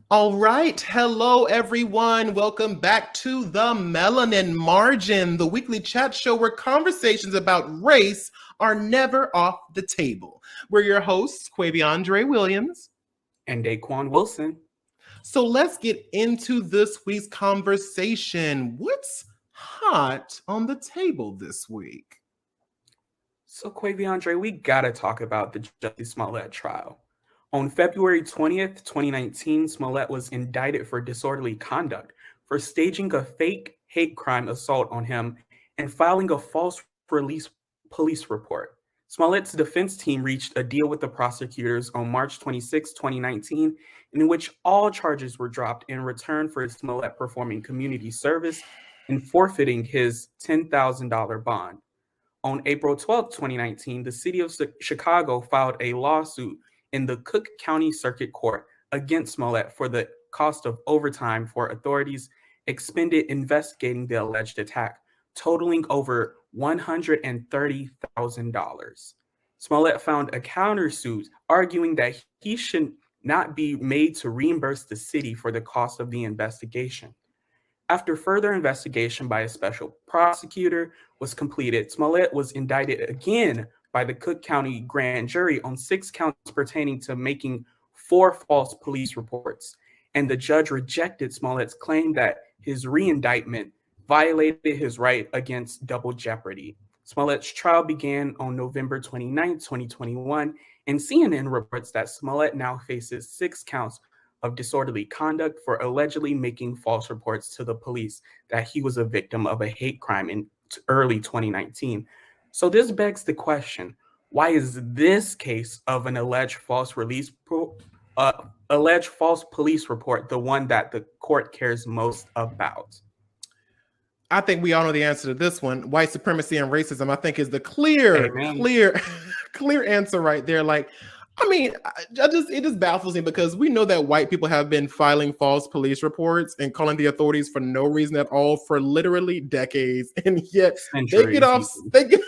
All right. Hello, everyone. Welcome back to the Melanin Margin, the weekly chat show where conversations about race are never off the table. We're your hosts, Quaviondre Williams. And Daquon Wilson. So let's get into this week's conversation. What's hot on the table this week? So, Quaviondre, we gotta talk about the Jussie Smollett trial. On February 20th, 2019, Smollett was indicted for disorderly conduct for staging a fake hate crime assault on him and filing a false police report. Smollett's defense team reached a deal with the prosecutors on March 26, 2019, in which all charges were dropped in return for Smollett performing community service and forfeiting his $10,000 bond. On April 12, 2019, the city of Chicago filed a lawsuit in the Cook County Circuit Court against Smollett for the cost of overtime for authorities expended investigating the alleged attack, totaling over $130,000. Smollett found a countersuit arguing that he should not be made to reimburse the city for the cost of the investigation. After further investigation by a special prosecutor was completed, Smollett was indicted again by the Cook County grand jury on 6 counts pertaining to making 4 false police reports. And the judge rejected Smollett's claim that his re-indictment violated his right against double jeopardy. Smollett's trial began on November 29, 2021, and CNN reports that Smollett now faces 6 counts of disorderly conduct for allegedly making false reports to the police that he was a victim of a hate crime in early 2019. So this begs the question, why is this case of an alleged false police report the one that the court cares most about? I think we all know the answer to this one. White supremacy and racism, I think, is the clear answer right there. Like, I mean, it just baffles me because we know that white people have been filing false police reports and calling the authorities for no reason at all for literally decades, and yet they get off. They get.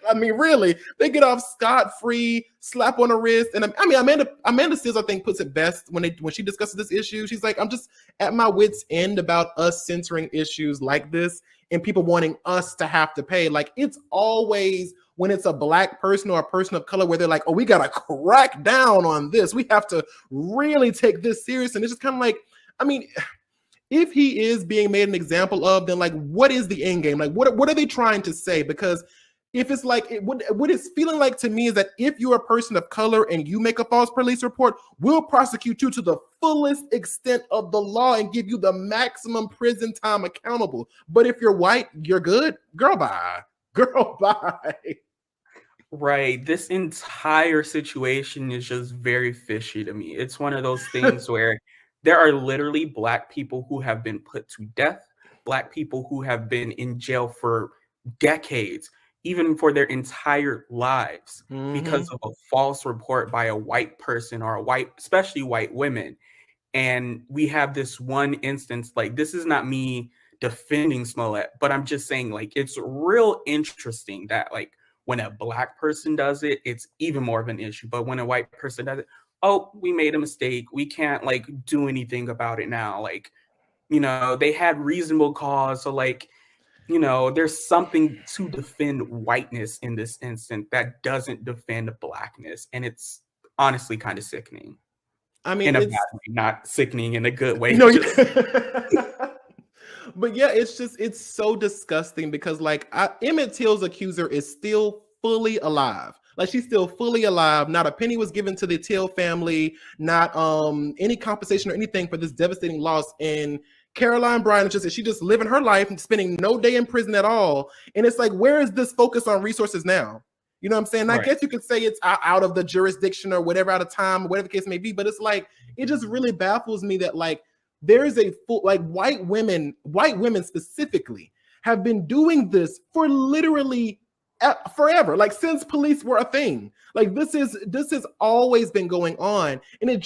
I mean, really, they get off scot-free, slap on the wrist. And I mean, Amanda Seals, I think, puts it best when she discusses this issue. She's like, I'm just at my wits' end about us censoring issues like this and people wanting us to have to pay. Like, it's always when it's a Black person or a person of color where they're like, oh, we got to crack down on this. We have to really take this serious. And it's just kind of like, I mean, if he is being made an example of, then like, what is the end game? Like, what are they trying to say? Because if it's like, what it's feeling like to me is that if you're a person of color and you make a false police report, we'll prosecute you to the fullest extent of the law and give you the maximum prison time accountable. But if you're white, you're good. Girl, bye. Girl, bye. Right. This entire situation is just very fishy to me. It's one of those things where there are literally Black people who have been put to death, Black people who have been in jail for decades, even for their entire lives, because of a false report by a white person or especially white women. And we have this one instance, like, this is not me defending Smollett, but I'm just saying, like, it's real interesting that, like, when a Black person does it, it's even more of an issue. But when a white person does it, oh, we made a mistake. We can't, like, do anything about it now. Like, you know, they had reasonable cause. So, like, you know, there's something to defend whiteness in this instance that doesn't defend Blackness. And it's honestly kind of sickening. I mean, in a bad way, not sickening in a good way. No, but yeah, it's so disgusting because like Emmett Till's accuser is still fully alive. Like, she's still fully alive. Not a penny was given to the Till family, not any compensation or anything for this devastating loss. And Caroline Bryant she just living her life and spending no day in prison at all. And it's like, where is this focus on resources now? You know what I'm saying? Right. I guess you could say it's out of the jurisdiction or whatever, out of time, whatever the case may be. But it's like, it just really baffles me that like there is a full, like, white women specifically have been doing this for literally forever, like since police were a thing. Like this has always been going on, and it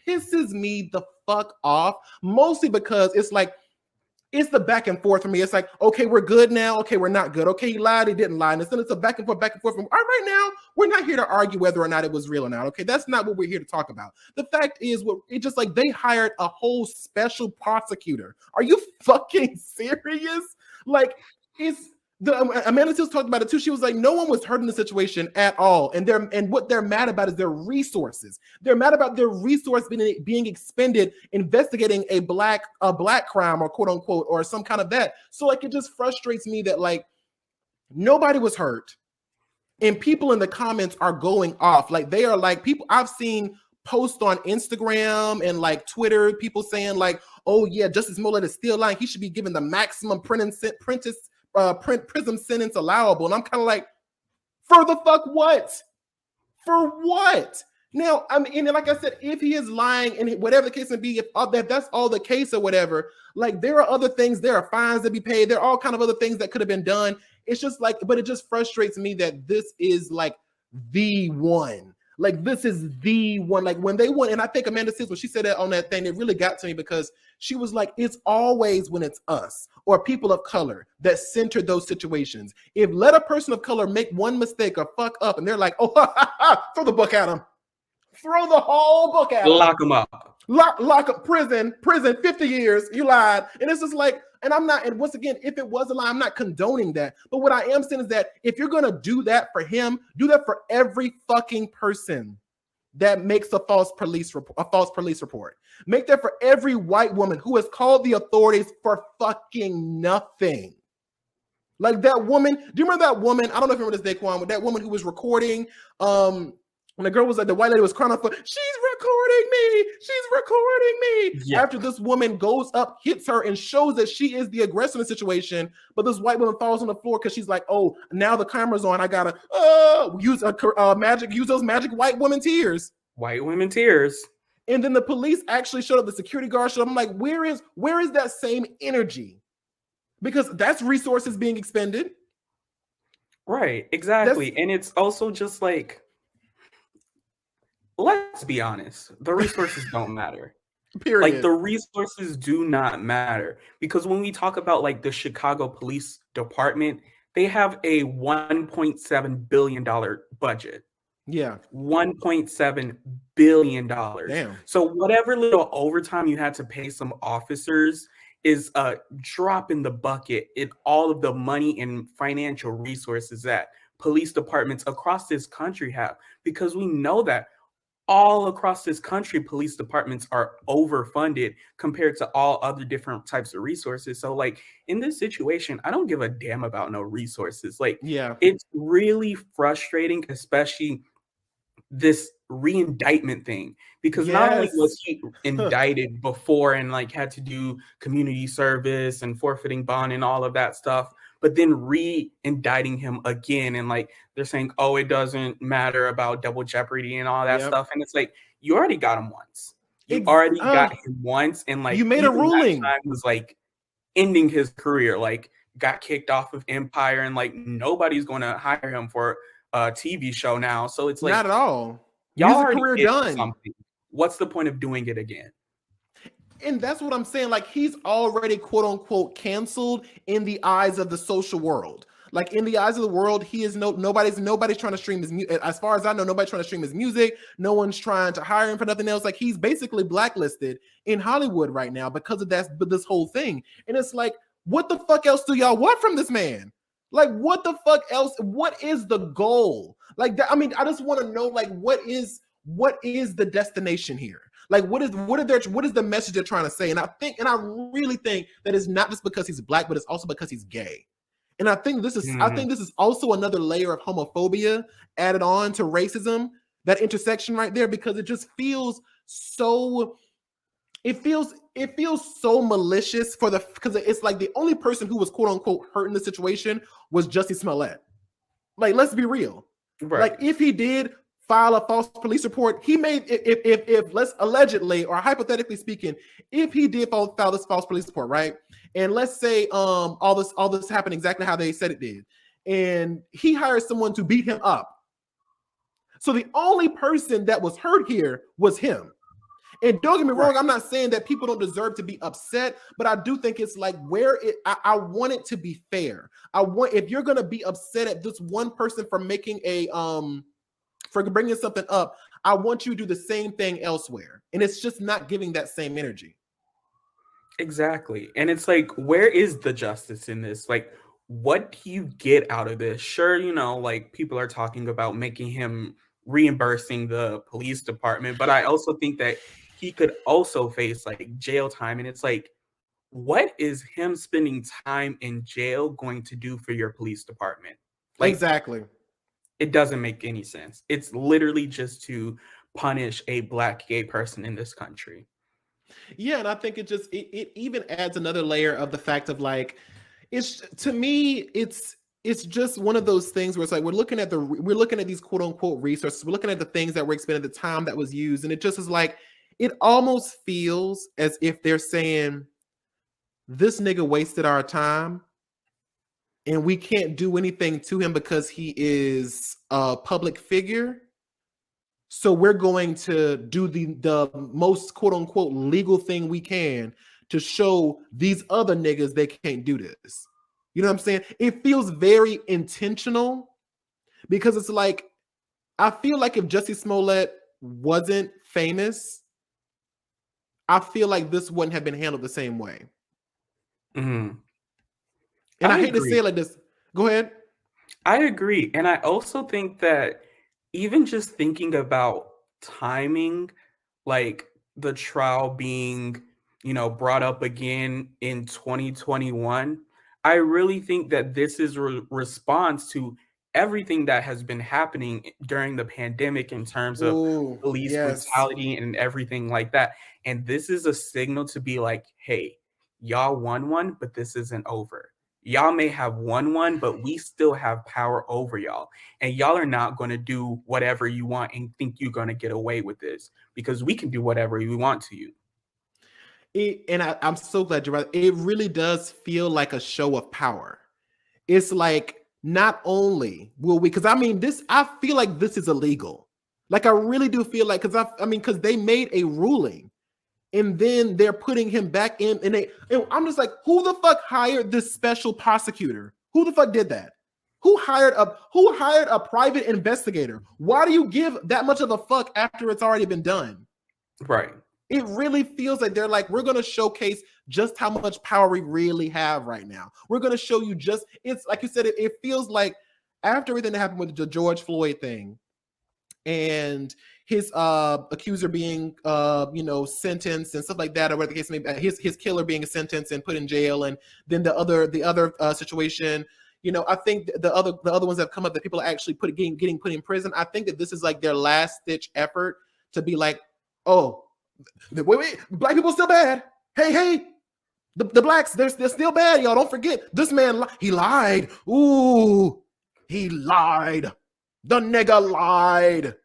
pisses me the fuck off, mostly because it's like, it's the back and forth for me. It's like, okay, we're good now. Okay, we're not good. Okay, he lied, he didn't lie. And then it's a back and forth. All right, now, we're not here to argue whether or not it was real or not. Okay, that's not what we're here to talk about. The fact is, it's just like they hired a whole special prosecutor. Are you fucking serious? Like, Amanda Seales talked about it too. She was like, no one was hurt in the situation at all. And what they're mad about is their resources. They're mad about their resource being expended investigating a black crime, or quote unquote, or some kind of that. So like, it just frustrates me that like nobody was hurt. And people in the comments are going off. Like they are like people I've seen post on Instagram and like Twitter, people saying like, oh yeah, Jussie Smollett is still lying. He should be given the maximum prison sentence allowable. And I'm kind of like, for the fuck what? For what? Now, I mean, and like I said, if he is lying and whatever the case may be, if that's all the case or whatever, like there are other things, there are fines that be paid, there are all kind of other things that could have been done. It's just like, but it just frustrates me that this is like the one. Like this is the one. Like when they won, and I think Amanda Seales, when she said that on that thing, it really got to me because she was like, it's always when it's us or people of color that center those situations. If let a person of color make one mistake or fuck up and they're like, oh, throw the book at them. Throw the whole book at them. Lock them up. Lock up, prison, 50 years, you lied. And it's just like, and I'm not, and once again, if it was a lie, I'm not condoning that. But what I am saying is that if you're going to do that for him, do that for every fucking person that makes a false police report. Make that for every white woman who has called the authorities for fucking nothing. Like that woman, do you remember that woman? I don't know if you remember this, Daquon, with that woman who was recording, when the girl was like, the white lady was crying out for, she's recording me. Yeah. After this woman goes up, hits her, and shows that she is the aggressor in the situation, but this white woman falls on the floor because she's like, oh, now the camera's on. I gotta use those magic white woman tears. White women tears. And then the police actually showed up. The security guard showed up. I'm like, where is that same energy? Because that's resources being expended. Right, exactly. And it's also just like, let's be honest, the resources don't matter. Period. Like the resources do not matter, because when we talk about like the Chicago Police Department, they have a $1.7 billion budget. Yeah. $1.7 billion. Damn. So whatever little overtime you had to pay some officers is a drop in the bucket in all of the money and financial resources that police departments across this country have, because we know that all across this country, police departments are overfunded compared to all other different types of resources. So like in this situation, I don't give a damn about no resources. Like, yeah, it's really frustrating, especially this re-indictment thing, because not only was he indicted before and like had to do community service and forfeiting bond and all of that stuff, but then re-indicting him again, and like they're saying, oh, it doesn't matter about double jeopardy and all that stuff. And it's like, you already got him once. Got him once, and like you made a ruling. That time was like ending his career, like got kicked off of Empire, and like nobody's going to hire him for a TV show now. So it's like, not at all. Y'all already career done. Something. What's the point of doing it again? And that's what I'm saying. Like, he's already quote unquote canceled in the eyes of the social world. Like in the eyes of the world, he is nobody's trying to stream his music. As far as I know, nobody's trying to stream his music. No one's trying to hire him for nothing else. Like, he's basically blacklisted in Hollywood right now because of this whole thing. And it's like, what the fuck else do y'all want from this man? Like, what the fuck else? What is the goal? Like, I mean, I just want to know, like, what is the destination here? Like, what is the message they're trying to say? And I really think that it's not just because he's black, but it's also because he's gay. And I think this is also another layer of homophobia added on to racism, that intersection right there, because it just feels so, it feels so malicious because it's like the only person who was quote unquote hurt in the situation was Jussie Smollett. Like, let's be real. Right. Like, if he did file a false police report, he made, if let's allegedly or hypothetically speaking, if he did file this false police report, right? And let's say all this happened exactly how they said it did, and he hires someone to beat him up. So the only person that was hurt here was him. And don't get me wrong, I'm not saying that people don't deserve to be upset, but I do think it's like I want it to be fair. If you're gonna be upset at this one person for making for bringing something up, I want you to do the same thing elsewhere. And it's just not giving that same energy. Exactly. And it's like, where is the justice in this? Like, what do you get out of this? Sure, you know, like people are talking about making him reimbursing the police department, but I also think that he could also face like jail time. And it's like, what is him spending time in jail going to do for your police department? Like, exactly. It doesn't make any sense. It's literally just to punish a Black gay person in this country. Yeah, and I think it even adds another layer of the fact of like, to me, it's just one of those things where it's like we're looking at these quote unquote resources, we're looking at the things that were expended, the time that was used, and it just is like, it almost feels as if they're saying, this nigga wasted our time and we can't do anything to him because he is a public figure. So we're going to do the most quote unquote legal thing we can to show these other niggas they can't do this. You know what I'm saying? It feels very intentional because it's like, I feel like if Jussie Smollett wasn't famous, I feel like this wouldn't have been handled the same way. Mm-hmm. And I hate to say it like this. Go ahead. I agree. And I also think that even just thinking about timing, like the trial being, you know, brought up again in 2021, I really think that this is a response to everything that has been happening during the pandemic in terms of police brutality and everything like that. And this is a signal to be like, hey, y'all won one, but this isn't over. Y'all may have won one, but we still have power over y'all. And y'all are not going to do whatever you want and think you're going to get away with this, because we can do whatever we want to you. I'm so glad you're right. It really does feel like a show of power. It's like, not only will we, because I mean, I feel like this is illegal. Like, I really do feel like, because they made a ruling. And then they're putting him back in, and I'm just like, who the fuck hired this special prosecutor? Who the fuck did that? Who hired a private investigator? Why do you give that much of a fuck after it's already been done? Right. It really feels like they're like, we're going to showcase just how much power we really have right now. We're going to show you it's like you said, it feels like after everything that happened with the George Floyd thing and his accuser being sentenced and stuff like that, or whatever the case may be, his killer being sentenced and put in jail, and then the other situation, you know, I think the other ones that have come up that people are actually getting put in prison. I think that this is like their last ditch effort to be like, oh, wait, black people still bad. Hey, the blacks, they're still bad, y'all. Don't forget, this man, he lied. Ooh, he lied. The nigga lied.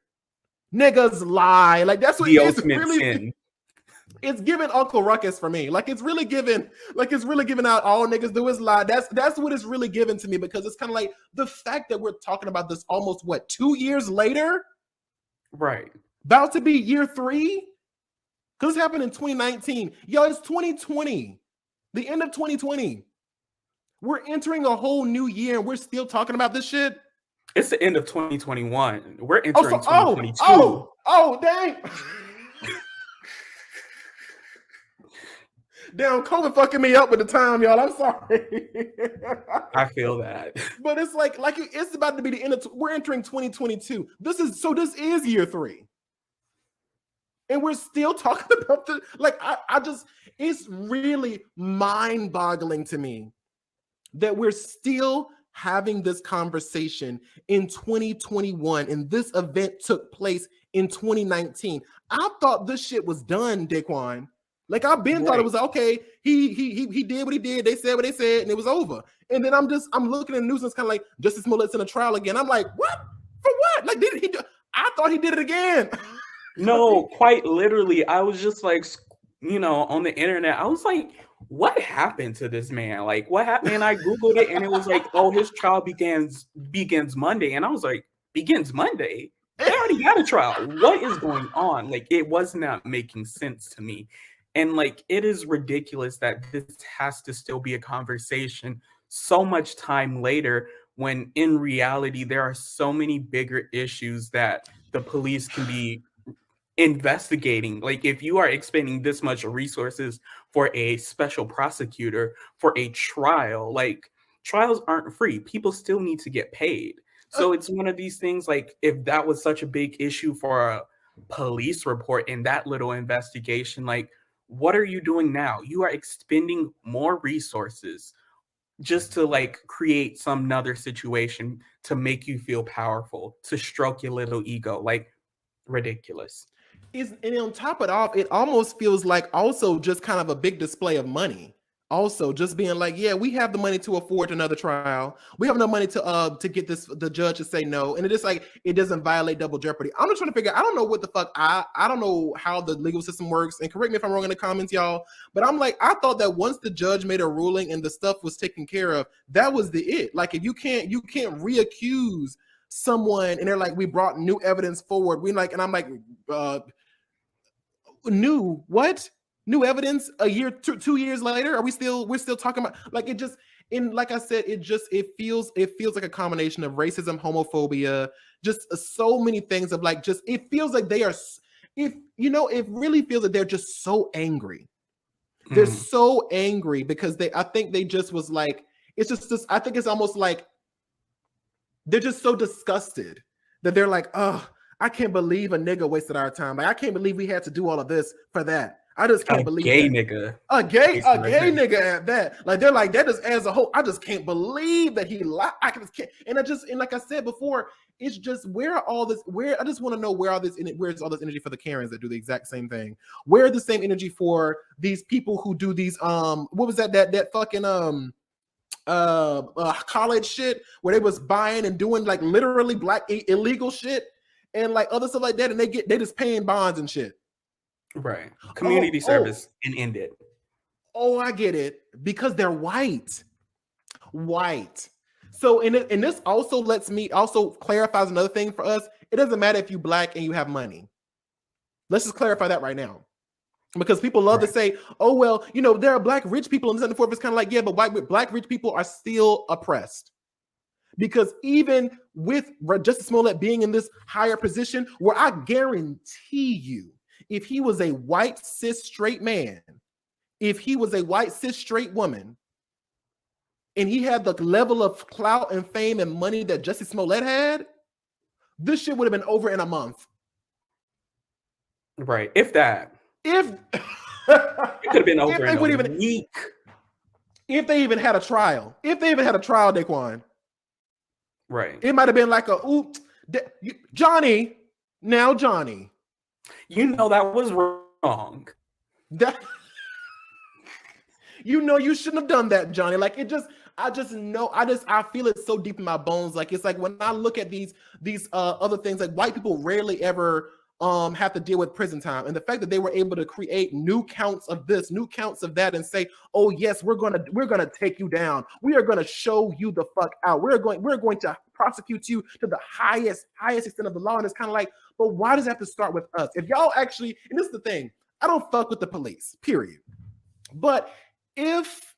Niggas lie. Like, that's what the it's ultimate really sin. It's giving Uncle Ruckus for me. Like, it's really giving out all niggas do is lie. That's what it's really given to me, because it's kind of like the fact that we're talking about this almost 2 years later, right? About to be year 3, because it happened in 2019. Yo, it's 2020, the end of 2020. We're entering a whole new year, and we're still talking about this shit. It's the end of 2021. We're entering 2022. Oh, dang. Damn, COVID fucking me up with the time, y'all. I'm sorry. I feel that. But it's like it's about to be the end of, we're entering 2022. This is year 3. And we're still talking about it's really mind-boggling to me that we're still having this conversation in 2021, and this event took place in 2019. I thought this shit was done, Daquon. Like, I've been thought it was okay. He did what he did. They said what they said, and it was over. And then I'm looking at the news, and it's kind of like Jussie Smollett's in a trial again. I'm like, what? For what? Like, did he do? I thought he did it again. No, quite literally. I was just like, on the internet, I was like, what happened to this man? Like, what happened? And I Googled it, and it was like, oh, his trial begins Monday. And I was like, begins Monday? They already got a trial. What is going on? Like, it was not making sense to me. And like, it is ridiculous that this has to still be a conversation so much time later, when in reality, there are so many bigger issues that the police can be investigating. Like, if you are expending this much resources for a special prosecutor for a trial, like, trials aren't free. People still need to get paid. So it's one of these things, like, if that was such a big issue for a police report in that little investigation, like, what are you doing now? You are expending more resources just to like create some another situation to make you feel powerful, to stroke your little ego. Like, ridiculous. And on top of it all, it almost feels like also just kind of a big display of money. Also, just being like, yeah, we have the money to afford another trial. We have enough money to get the judge to say no, and it is like it doesn't violate double jeopardy. I'm just trying to figure. I don't know what the fuck. I don't know how the legal system works, and correct me if I'm wrong in the comments, y'all. But I'm like, I thought that once the judge made a ruling and the stuff was taken care of, that was the it. Like, if you can't reaccuse someone, and they're like, we brought new evidence forward. We like, and I'm like, new what? New evidence a year, 2 years later? Are we're still talking about, like, it just, and like I said, it feels like a combination of racism, homophobia, just so many things of like, just, it feels like they are, it really feels like they're just so angry. They're so angry because I think they just was like, it's just I think it's almost like they're just so disgusted that they're like, oh, I can't believe a nigga wasted our time. Like, I can't believe we had to do all of this for that. I just can't believe gay that. Nigga. A gay nigga at that. Like, they're like, that just as a whole, I just can't believe that he lied. I just can't. And like I said before, it's just, I just want to know where's all this energy for the Karens that do the exact same thing? Where's the same energy for these people who do these, what was that fucking, college shit where they was buying and doing like literally black illegal shit and like other stuff like that, and they just paying bonds and shit. Right. Community service and end it. Oh, I get it. Because they're white. So, and this also clarifies another thing for us. It doesn't matter if you black and you have money. Let's just clarify that right now. Because people love to say, oh, well, there are black rich people, and this and forth. It's kind of like, yeah, but black rich people are still oppressed. Because even with Jussie Smollett being in this higher position, where I guarantee you, if he was a white cis straight man, if he was a white cis straight woman, and he had the level of clout and fame and money that Jussie Smollett had, this shit would have been over in a month. Right. If that. It could have been over in a week. If they even had a trial. Daquon. Right. It might have been like Johnny. That was wrong. You shouldn't have done that, Johnny. Like, I feel it so deep in my bones. Like, it's like when I look at these other things, like white people rarely ever have to deal with prison time, and the fact that they were able to create new counts of this, new counts of that, and say, oh yes, we're gonna take you down. We are gonna show you the fuck out. We're going to prosecute you to the highest extent of the law. And it's kind of like, but why does it have to start with us? If y'all actually, and this is the thing, I don't fuck with the police, period. But if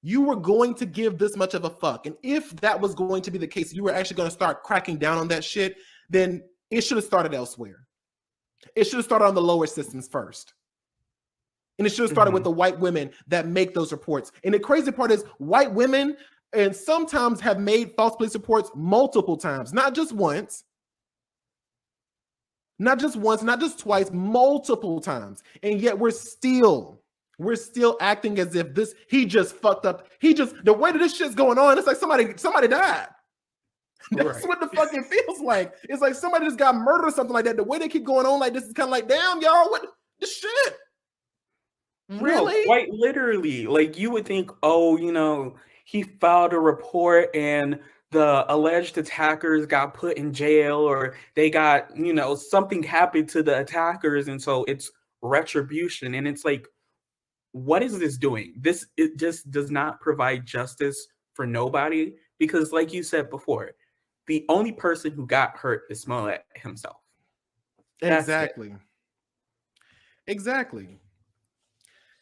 you were going to give this much of a fuck, and if that was going to be the case, you were actually going to start cracking down on that shit, then it should have started elsewhere. It should have started on the lower systems first. And it should have started with the white women that make those reports. And the crazy part is white women, and sometimes have made false police reports multiple times, not just once, not just twice, multiple times. And yet we're still acting as if he just fucked up. The way that this shit's going on, it's like somebody died. That's what the fuck it feels like. It's like somebody just got murdered or something like that. The way they keep going on like this is kind of like, damn, y'all, what the shit? Really? No, quite literally. Like, you would think, he filed a report and the alleged attackers got put in jail, or they got, something happened to the attackers, and so it's retribution. And it's like, what is this doing? It just does not provide justice for nobody, because like you said before, the only person who got hurt is Smollett himself. Exactly. Exactly.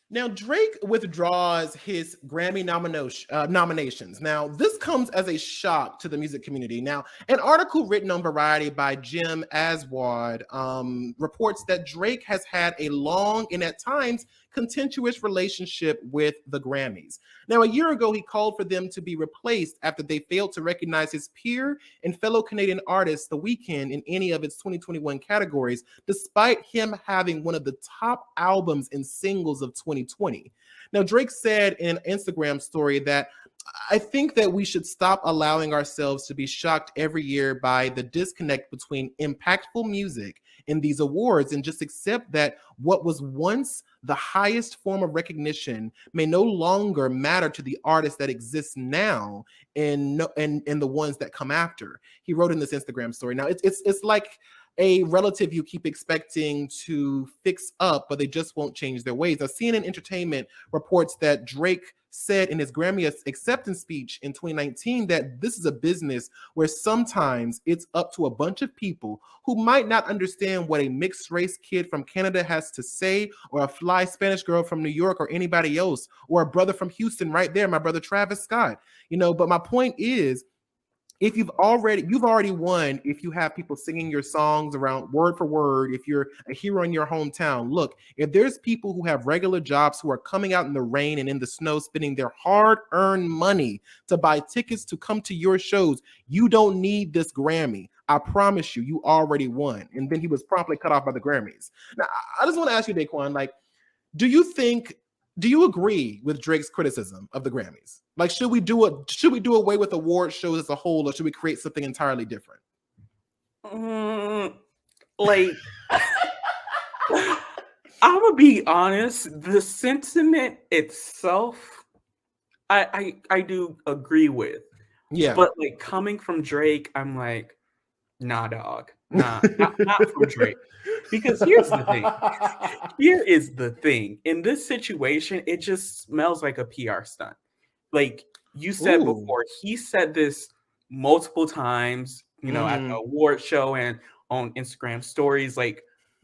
Now, Drake withdraws his Grammy nominations. Now, this comes as a shock to the music community. Now, an article written on Variety by Jim Aswad reports that Drake has had a long and at times contentious relationship with the Grammys. Now, a year ago, he called for them to be replaced after they failed to recognize his peer and fellow Canadian artist, The Weeknd, in any of its 2021 categories, despite him having one of the top albums and singles of 2020. Now, Drake said in an Instagram story that I think that we should stop allowing ourselves to be shocked every year by the disconnect between impactful music and these awards and just accept that what was once the highest form of recognition may no longer matter to the artists that exist now and the ones that come after. He wrote in this Instagram story. Now, it's like a relative you keep expecting to fix up, but they just won't change their ways. Now, CNN Entertainment reports that Drake said in his Grammy acceptance speech in 2019 that this is a business where sometimes it's up to a bunch of people who might not understand what a mixed race kid from Canada has to say, or a fly Spanish girl from New York, or anybody else, or a brother from Houston right there, my brother Travis Scott. But my point is, if you've already won, if you have people singing your songs around word for word, if you're a hero in your hometown, look, if there's people who have regular jobs who are coming out in the rain and in the snow, spending their hard-earned money to buy tickets to come to your shows, you don't need this Grammy. I promise you already won. And then he was promptly cut off by the Grammys. Now, I just want to ask you, Daquon, do you agree with Drake's criticism of the Grammys? Should we do away with award shows as a whole, or should we create something entirely different? I'm gonna be honest. The sentiment itself, I do agree with. Yeah, but coming from Drake, I'm like, nah, dog, nah, not from Drake. Because here's the thing. Here is the thing. In this situation, it just smells like a PR stunt. Like you said before, he said this multiple times, at the award show and on Instagram stories,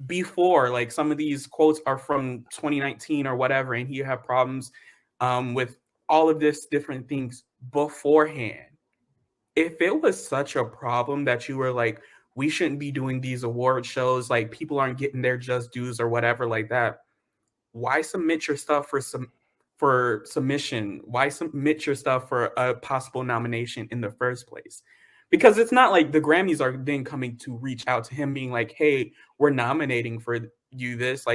before, some of these quotes are from 2019 or whatever, and he had problems with all of this different things beforehand. If it was such a problem that you were like, we shouldn't be doing these award shows, people aren't getting their just dues or whatever like that, why submit your stuff for submission? Why submit your stuff for a possible nomination in the first place? Because it's not like the Grammys are then coming to reach out to him being like, hey, we're nominating for you this.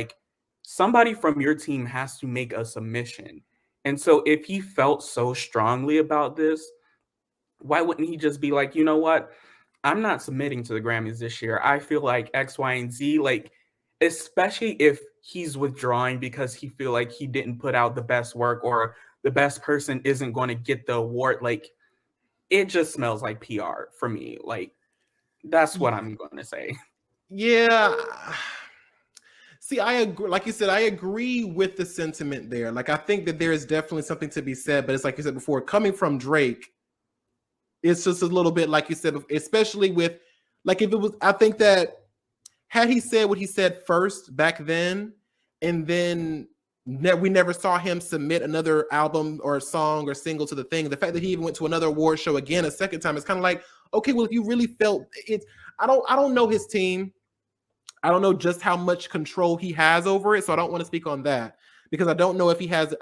Somebody from your team has to make a submission. And so if he felt so strongly about this, why wouldn't he just be like, you know what? I'm not submitting to the Grammys this year. I feel like X, Y, and Z, especially if he's withdrawing because he feel like he didn't put out the best work or the best person isn't going to get the award. It just smells like PR for me. That's what I'm going to say. Yeah. See, I agree. Like you said, I agree with the sentiment there. I think that there is definitely something to be said, but it's like you said before, coming from Drake, it's just a little bit like you said, especially with, if it was, I think that had he said what he said first back then, and then we never saw him submit another album or a song or single to the thing, the fact that he even went to another award show again a second time, it's kind of like, okay, well, if you really felt it, I don't know his team. I don't know just how much control he has over it, so I don't want to speak on that because I don't know if he has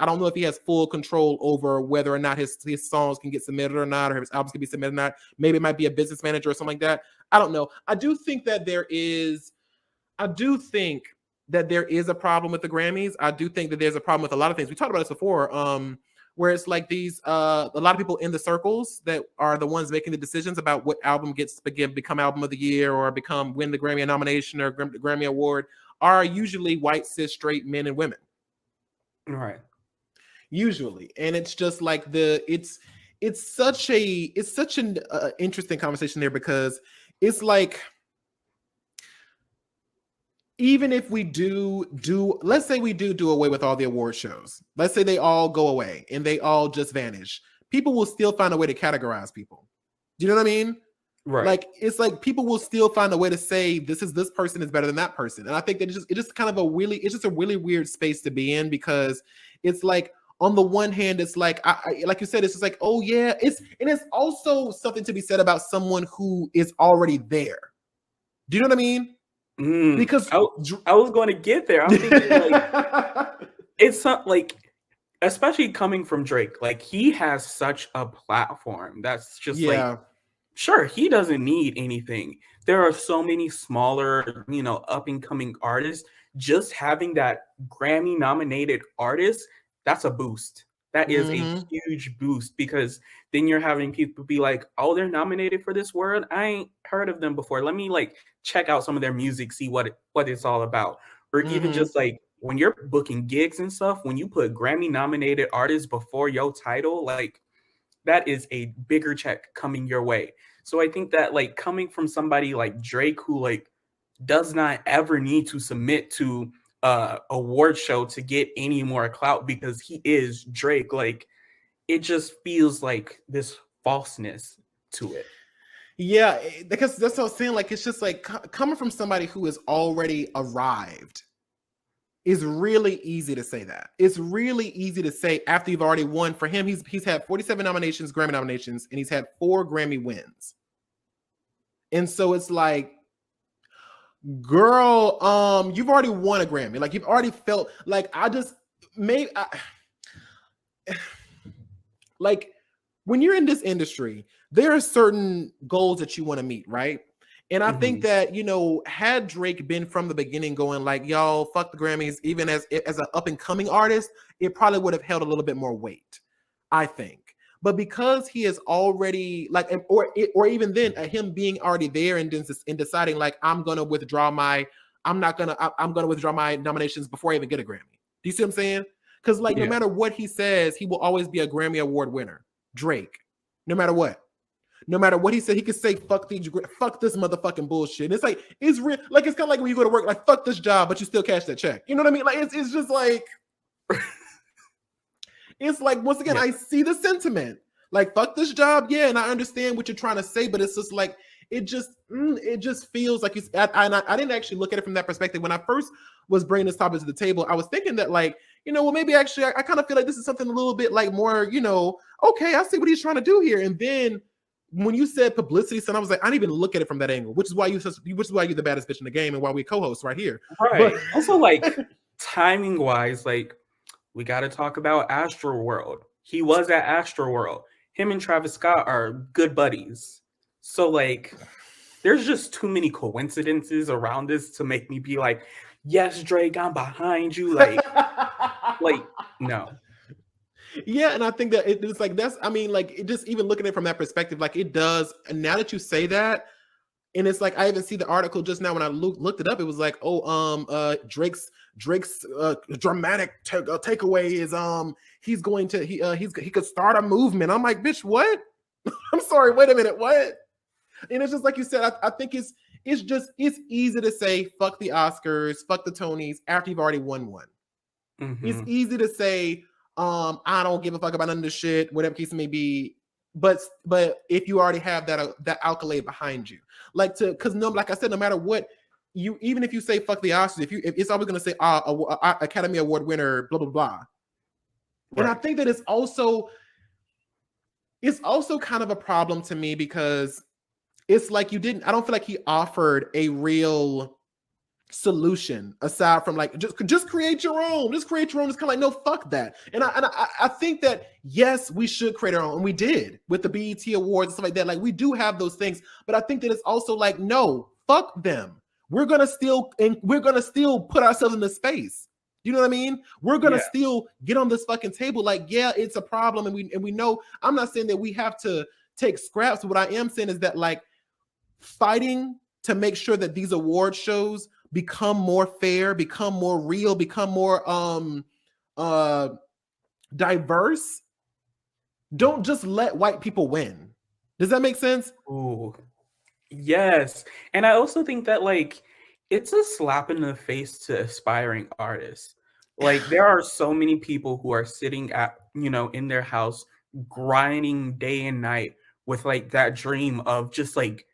full control over whether or not his songs can get submitted or not, or his albums can be submitted or not. Maybe it might be a business manager or something like that. I don't know. I do think that there is a problem with the Grammys. I do think that there's a problem with a lot of things. We talked about this before, where it's like these, a lot of people in the circles that are the ones making the decisions about what album become album of the year or win the Grammy nomination or Grammy award are usually white, cis, straight men and women. Right. Usually. And it's just like it's such an interesting conversation there, because it's like, even if we let's say we do away with all the award shows, let's say they all go away and they all just vanish, people will still find a way to categorize people. Do you know what I mean? Right. Like, it's like people will still find a way to say this person is better than that person. And I think that it's just kind of a really weird space to be in, because it's like, on the one hand, it's like, I like you said, it's just like, oh yeah, it's also something to be said about someone who is already there. Do you know what I mean? Because I was going to get there. I'm thinking like, it's not like, especially coming from Drake, like he has such a platform that's just like, sure, he doesn't need anything. There are so many smaller, up and coming artists. Just having that Grammy nominated artist, that's a boost. That is a huge boost, because then you're having people be like, oh, they're nominated for this award. I ain't heard of them before. Let me like check out some of their music, see what it's all about. Or even just like when you're booking gigs and stuff, when you put Grammy nominated artists before your title, like that is a bigger check coming your way. So I think that like coming from somebody like Drake, who like does not ever need to submit to award show to get any more clout, because he is Drake, like it just feels like this falseness to it. Yeah, because that's what I was saying. Like, it's just like coming from somebody who has already arrived is really easy to say that. It's really easy to say after you've already won. For him, he's had 47 nominations, Grammy nominations, and he's had 4 Grammy wins. And so it's like, girl, you've already won a Grammy. Like, you've already felt like, like when you're in this industry, there are certain goals that you want to meet, right? And I think that, had Drake been from the beginning going like, y'all, fuck the Grammys, even as an up and coming artist, it probably would have held a little bit more weight, I think. But because he is already like, or even then, him being already there and deciding like, I'm gonna withdraw my nominations before I even get a Grammy. Do you see what I'm saying? Because like, no matter what he says, he will always be a Grammy Award winner. Drake, no matter what. No matter what he said, he could say, fuck this motherfucking bullshit. And it's like, it's real. Like, it's kind of like when you go to work, like, fuck this job, but you still cash that check. You know what I mean? Like, it's just like, it's like, once again, I see the sentiment. Like, fuck this job. Yeah. And I understand what you're trying to say, but it's just like, it just feels like I didn't actually look at it from that perspective. When I first was bringing this topic to the table, I was thinking that like, well, maybe actually I kind of feel like this is something a little bit like more, okay, I see what he's trying to do here. And then when you said publicity, son, I was like, I didn't even look at it from that angle, which is why you're the baddest bitch in the game and why we co-host right here. Right. But also, like, timing wise, like, we got to talk about Astroworld. He was at Astroworld. Him and Travis Scott are good buddies. So, like, there's just too many coincidences around this to make me be like, yes, Drake, I'm behind you. Like, no. Yeah, and I think that it's like it just even looking at it from that perspective, like it does. And now that you say that, and it's like I even see the article just now when I looked it up, it was like, Drake's dramatic takeaway is he could start a movement. I'm like, bitch, what? I'm sorry, wait a minute, what? And it's just like you said, I think it's easy to say fuck the Oscars, fuck the Tonys after you've already won one. It's easy to say, I don't give a fuck about none of this shit, whatever case it may be. But if you already have that accolade behind you, like I said, no matter what, even if you say fuck the Oscars, if it's always gonna say Academy Award winner, blah blah blah. Right. And I think that it's also kind of a problem to me, because it's like I don't feel like he offered a real solution aside from like just create your own. It's kind of like, no, fuck that. And I think that yes, we should create our own, and we did with the BET Awards and stuff like that. Like, we do have those things, but I think that it's also like, no, fuck them. We're gonna still put ourselves in this space. You know what I mean? We're gonna still get on this fucking table. Like, yeah, it's a problem, and we know. I'm not saying that we have to take scraps. What I am saying is that like fighting to make sure that these award shows become more fair, become more real, become more diverse. Don't just let white people win. Does that make sense? Ooh, yes. And I also think that like it's a slap in the face to aspiring artists. Like, there are so many people who are sitting at, in their house grinding day and night with like that dream of just like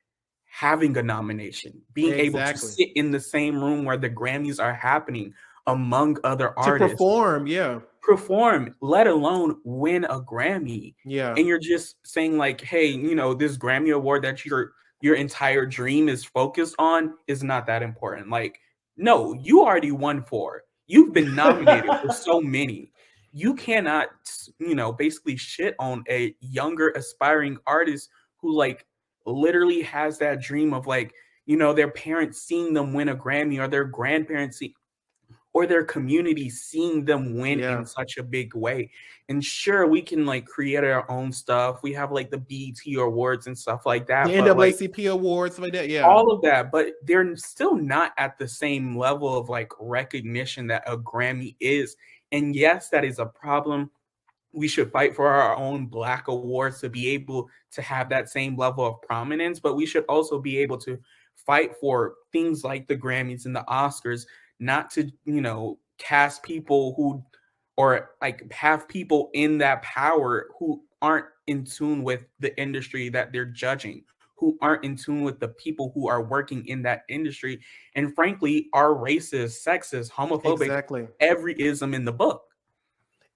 having a nomination, being able to sit in the same room where the Grammys are happening among other artists. To perform, let alone win a Grammy. Yeah. And you're just saying like, hey, you know, this Grammy award that your entire dream is focused on is not that important. Like, no, you already won 4. You've been nominated for so many. You cannot, you know, basically shit on a younger aspiring artist who like literally has that dream of like, you know, their parents seeing them win a Grammy or their grandparents or their community seeing them win in such a big way. And sure, we can like create our own stuff. We have like the BET awards and stuff like that. The NAACP awards, like that, all of that, but they're still not at the same level of like recognition that a Grammy is. And yes, that is a problem. We should fight for our own Black awards to be able to have that same level of prominence, but we should also be able to fight for things like the Grammys and the Oscars, not to, you know, cast people who, or like have people in that power who aren't in tune with the industry that they're judging, who aren't in tune with the people who are working in that industry, and frankly are racist, sexist, homophobic, every ism in the book.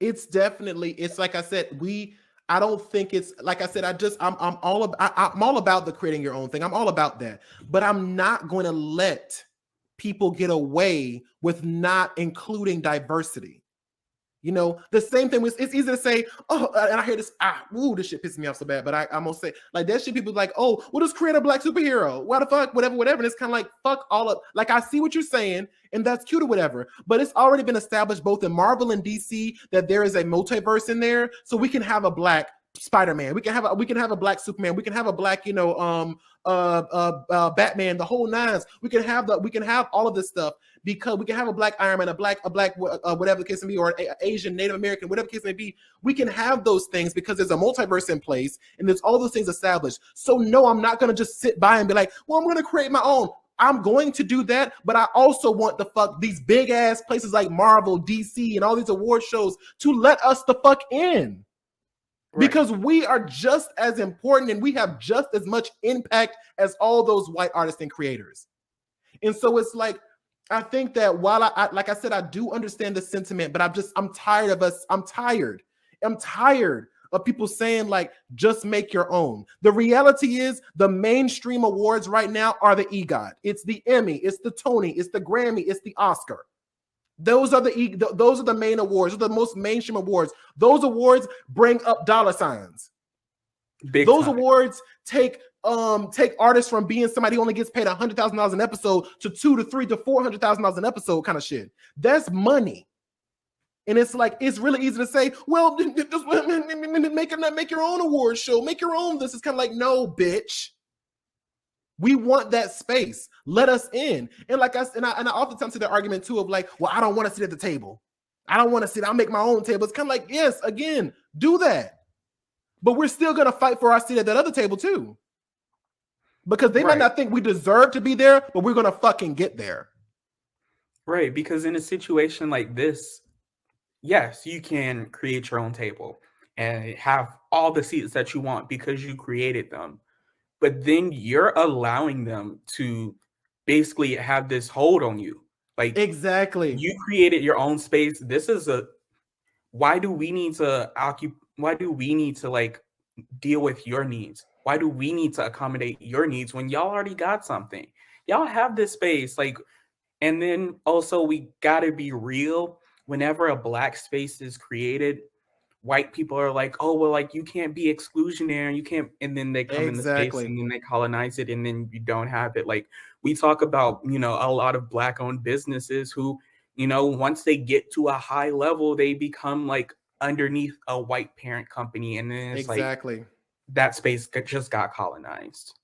It's definitely, it's like I said, I don't think it's like I said, I'm all about the creating your own thing. I'm all about that, but I'm not going to let people get away with not including diversity. You know, the same thing was, it's easy to say, oh, and I hear this, this shit pisses me off so bad, but I'm gonna say, like, that shit, people like, oh, well, just create a Black superhero. What the fuck, whatever. And it's kind of like, fuck all of, like, I see what you're saying, and that's cute or whatever, but it's already been established both in Marvel and DC that there is a multiverse in there, so we can have a Black Spider-Man, we can have a Black Superman, we can have a Black, you know, Batman, the whole nines. We can have all of this stuff because we can have a Black Iron Man, a black whatever the case may be, or an Asian, Native American, whatever the case may be. We can have those things because there's a multiverse in place and there's all those things established. So no, I'm not going to just sit by and be like, well, I'm going to create my own. I'm going to do that, but I also want these big ass places like Marvel, DC, and all these award shows to let us the fuck in. Right. Because we are just as important and we have just as much impact as all those white artists and creators. And so it's like, I think that while I like I said, I do understand the sentiment, but I'm tired of us. I'm tired of people saying like, just make your own. The reality is the mainstream awards right now are the EGOT. It's the Emmy, it's the Tony, it's the Grammy, it's the Oscar. Those are the main awards. Those are the most mainstream awards. Those awards bring up dollar signs. Those awards take artists from being somebody who only gets paid $100,000 an episode to $200,000 to $300,000 to $400,000 an episode kind of shit. That's money. And it's like, it's really easy to say, well, just make your own award show, make your own. This is kind of like, no, bitch. We want that space. Let us in. And like I oftentimes see the argument too of like, well, I don't want to sit at the table. I don't want to sit. I'll make my own table. It's kind of like, yes, again, do that. But we're still going to fight for our seat at that other table too. Because they might not think we deserve to be there, but we're going to fucking get there. Right. Because in a situation like this, yes, you can create your own table and have all the seats that you want because you created them. But then you're allowing them to basically have this hold on you. Like, exactly. You created your own space. This is why do we need to like deal with your needs? Why do we need to accommodate your needs when y'all already got something? Y'all have this space. Like, and then also we gotta be real. Whenever a Black space is created, white people are like, oh, well, like, you can't be exclusionary, you can't, and then they come in the space and then they colonize it and then you don't have it. Like, we talk about, you know, a lot of Black owned businesses who, you know, once they get to a high level, they become like underneath a white parent company. And then it's like that space just got colonized.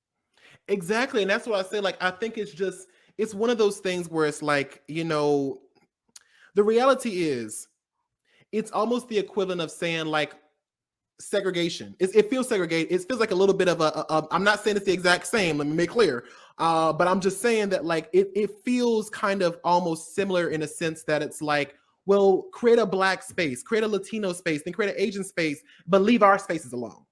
Exactly. And that's what I say. Like, I think it's one of those things where it's like, you know, the reality is, it's almost the equivalent of saying like segregation. It feels segregated. It feels like a little bit of I'm not saying it's the exact same, let me make clear. But I'm just saying that like it feels kind of almost similar in a sense that it's like, well, create a Black space, create a Latino space, then create an Asian space, but leave our spaces alone.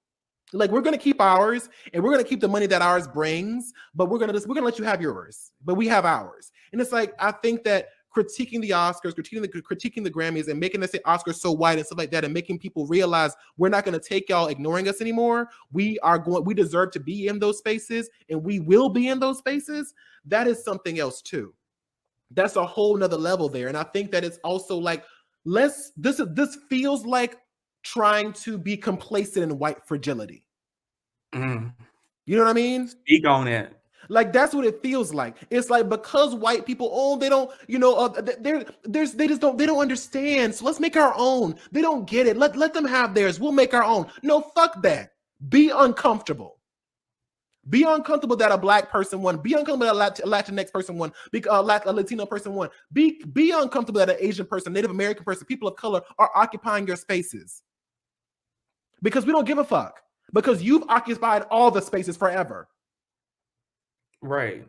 Like, we're gonna keep ours, and we're gonna keep the money that ours brings, but we're gonna let you have yours, but we have ours. And it's like, I think that critiquing the Oscars, critiquing the Grammys, and making us say Oscars so white and stuff like that, and making people realize we're not gonna take y'all ignoring us anymore. We deserve to be in those spaces, and we will be in those spaces. That is something else too. That's a whole nother level there. And I think that it's also like, this feels like trying to be complacent in white fragility. Mm. You know what I mean? Speak on it. Like, that's what it feels like. It's like, because white people, they don't, they don't understand. So let's make our own. They don't get it. Let them have theirs. We'll make our own. No, fuck that. Be uncomfortable. Be uncomfortable that a Black person won. Be uncomfortable that a Latinx person won. A Latino person won. Be uncomfortable that an Asian person, Native American person, people of color are occupying your spaces. Because we don't give a fuck. Because you've occupied all the spaces forever. Right.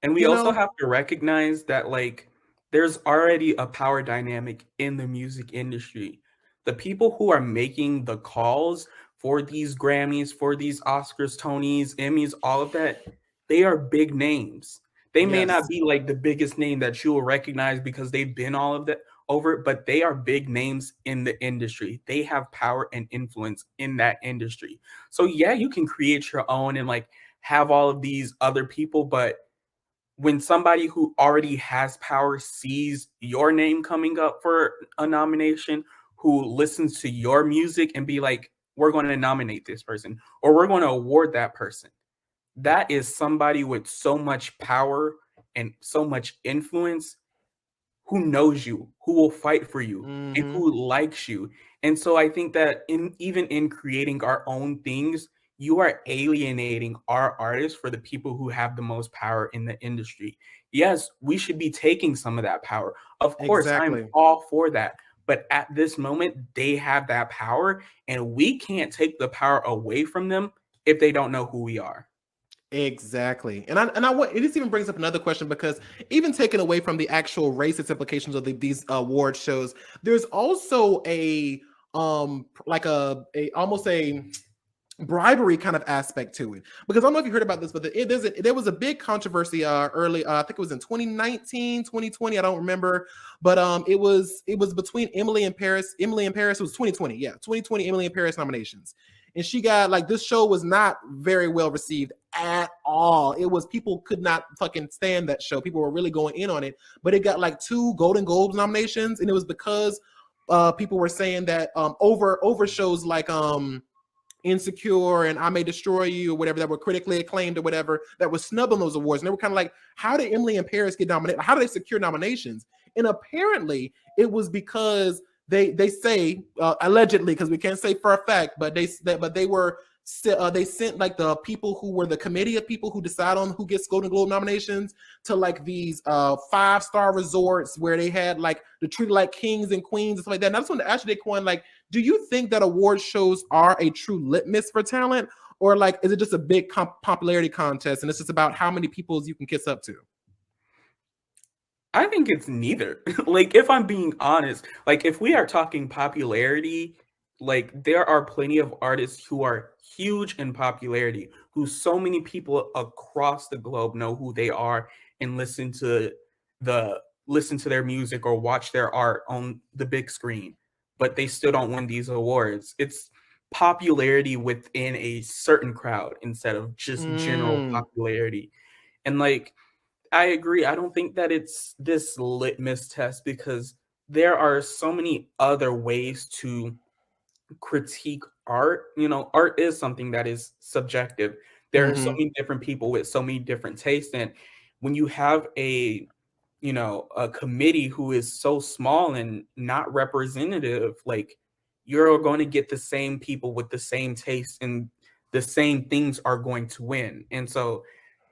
And we also have to recognize that, like, there's already a power dynamic in the music industry. The people who are making the calls for these Grammys, for these Oscars, Tonys, Emmys, all of that, they are big names. They may not be like the biggest name that you will recognize because they've been all of that over, but they are big names in the industry. They have power and influence in that industry. So yeah, you can create your own and like have all of these other people, but when somebody who already has power sees your name coming up for a nomination, who listens to your music and be like, we're going to nominate this person, or we're going to award that person. That is somebody with so much power and so much influence, who knows you, who will fight for you, and who likes you. And so I think that even in creating our own things, you are alienating our artists for the people who have the most power in the industry. Yes, we should be taking some of that power. Of course, I'm all for that. But at this moment, they have that power, and we can't take the power away from them if they don't know who we are. Exactly. And I want, it even brings up another question, because even taken away from the actual racist implications of these award shows, there's also almost a bribery kind of aspect to it. Because I don't know if you heard about this, but there was a big controversy early, I think it was in 2019, 2020, I don't remember, but it was between Emily in Paris. It was 2020, 2020 Emily in Paris nominations. And she got, like, this show was not very well received at all. It was, people could not fucking stand that show. People were really going in on it, but it got like 2 Golden Globes nominations, and it was because people were saying that over shows like Insecure and I May Destroy You or whatever, that were critically acclaimed or whatever, that was snubbed on those awards. And they were kind of like, how did Emily in Paris get nominated? How did they secure nominations? And apparently it was because they say allegedly, because we can't say for a fact, but they sent like the people who were the committee of people who decide on who gets Golden Globe nominations to like these 5-star resorts where they had like the treated like kings and queens and stuff like that. And I just want to ask you, Daquon, like, do you think that award shows are a true litmus for talent, or like is it just a big popularity contest and it's just about how many people you can kiss up to? I think it's neither. Like, if I'm being honest, like if we are talking popularity, like there are plenty of artists who are huge in popularity, who so many people across the globe know who they are and listen to their music or watch their art on the big screen, but they still don't win these awards. It's popularity within a certain crowd instead of just general popularity. And like, I agree. I don't think that it's this litmus test, because there are so many other ways to critique art. You know, art is something that is subjective. There are so many different people with so many different tastes. And when you have a committee who is so small and not representative, like, you're going to get the same people with the same taste, and the same things are going to win. And so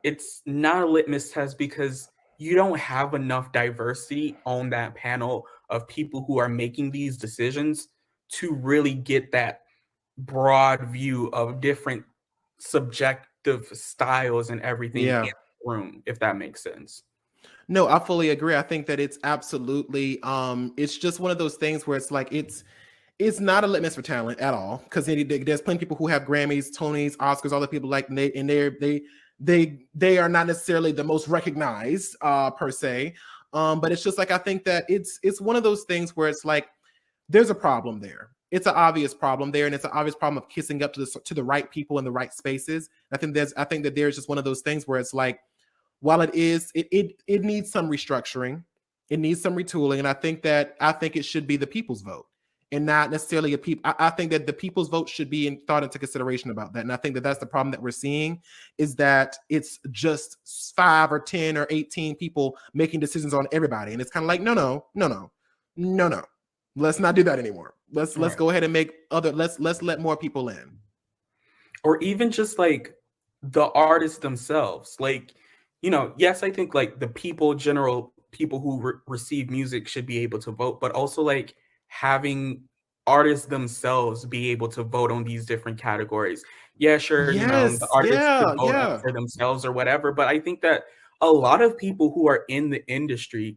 it's not a litmus test, because you don't have enough diversity on that panel of people who are making these decisions to really get that broad view of different subjective styles and everything in the room, if that makes sense. No, I fully agree. I think that it's absolutely, it's just one of those things where it's like, It's not a litmus for talent at all, because there's plenty of people who have Grammys, Tonys, Oscars, all the people like, they are not necessarily the most recognized per se. But it's just like, I think that it's one of those things where it's like, there's a problem there. It's an obvious problem there, and it's an obvious problem of kissing up to the right people in the right spaces. I think that there's just one of those things where it's like, while it needs some restructuring, it needs some retooling, and I think it should be the people's vote, and not necessarily I think that the people's vote should be thought into consideration about that. And I think that that's the problem that we're seeing, is that it's just 5 or 10 or 18 people making decisions on everybody. And it's kind of like, no. Let's not do that anymore. Let's go ahead and let's let more people in. Or even just like the artists themselves. Like, yes, I think like the general people who receive music should be able to vote, but also like having artists themselves be able to vote on these different categories. Yeah, sure. Yes, the artists can vote up for themselves or whatever. But I think that a lot of people who are in the industry,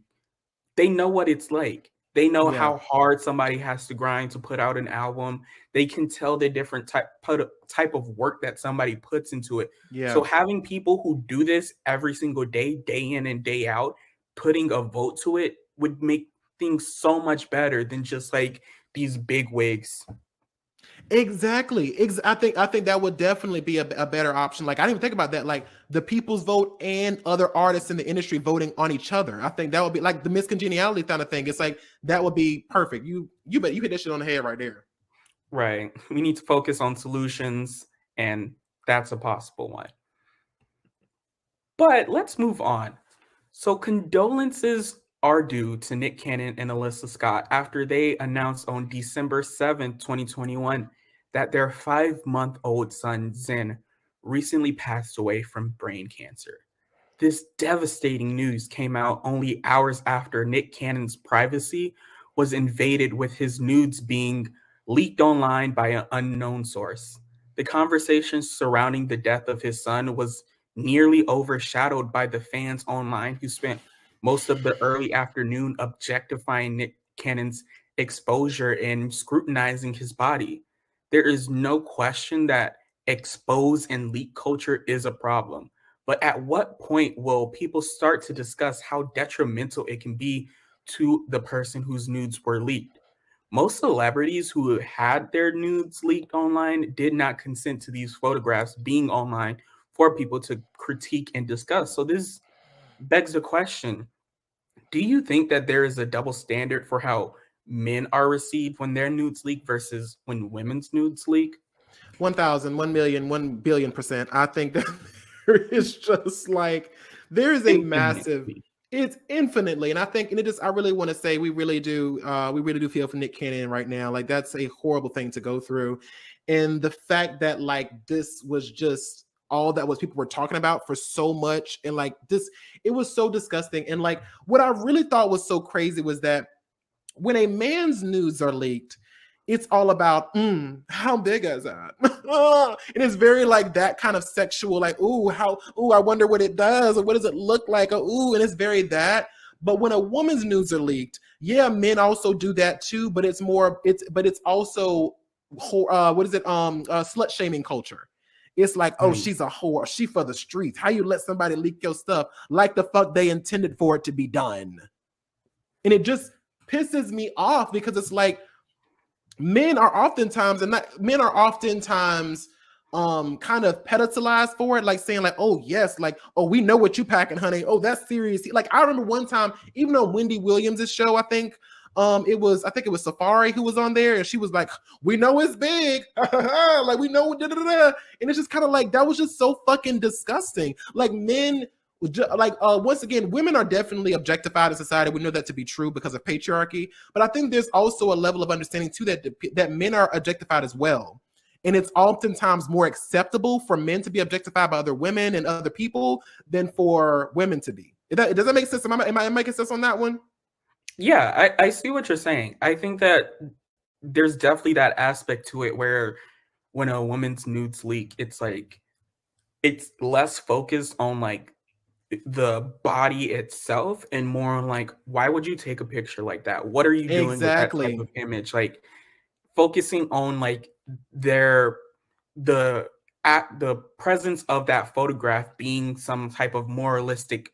they know what it's like. They know how hard somebody has to grind to put out an album. They can tell the different type of work that somebody puts into it. Yeah. So having people who do this every single day, day in and day out, putting a vote to it would make things so much better than just like these big wigs. Exactly. I think that would definitely be a better option. Like, I didn't even think about that. Like, the people's vote and other artists in the industry voting on each other. I think that would be like the miscongeniality kind of thing. It's like, that would be perfect. You bet you hit that shit on the head right there. Right. We need to focus on solutions, and that's a possible one. But let's move on. So condolences are due to Nick Cannon and Alyssa Scott after they announced on December 7th, 2021, that their 5-month-old son, Zen, recently passed away from brain cancer. This devastating news came out only hours after Nick Cannon's privacy was invaded, with his nudes being leaked online by an unknown source. The conversation surrounding the death of his son was nearly overshadowed by the fans online who spent most of the early afternoon objectifying Nick Cannon's exposure and scrutinizing his body. There is no question that expose and leak culture is a problem. But at what point will people start to discuss how detrimental it can be to the person whose nudes were leaked? Most celebrities who had their nudes leaked online did not consent to these photographs being online for people to critique and discuss. So this begs the question, do you think that there is a double standard for how men are received when their nudes leak versus when women's nudes leak? 1,000, 1 million, 1 billion%. I think that there is just like, there is a massive, it's infinitely. And I think, and I really want to say, we really do feel for Nick Cannon right now. Like, that's a horrible thing to go through. And the fact that like, this was just all that was people were talking about for so much, and like this, it was so disgusting. And like, what I really thought was so crazy was that when a man's nudes are leaked, it's all about how big is that? And it's very like that kind of sexual, like, I wonder what it does, or what does it look like, or and it's very that. But when a woman's nudes are leaked, yeah, men also do that too, but it's also slut shaming culture. It's like, she's a whore. She for the streets. How you let somebody leak your stuff like the fuck they intended for it to be done? And it just pisses me off, because it's like, men are oftentimes kind of pedestalized for it, like saying like, oh yes, like, oh, we know what you packing, honey. Oh, that's serious. Like, I remember one time, even on Wendy Williams' show, I think it was Safari who was on there, and she was like, we know it's big. Like, we know, and it's just kind of like, that was just so fucking disgusting. Like, men, like, once again, women are definitely objectified in society. We know that to be true because of patriarchy, but I think there's also a level of understanding too that men are objectified as well. And it's oftentimes more acceptable for men to be objectified by other women and other people than for women to be. Does that make sense? Am I making sense on that one? Yeah, I see what you're saying. I think that there's definitely that aspect to it where when a woman's nudes leak, it's like, it's less focused on like the body itself and more on like, why would you take a picture like that? What are you doing with that type of image? Like, focusing on like the presence of that photograph being some type of moralistic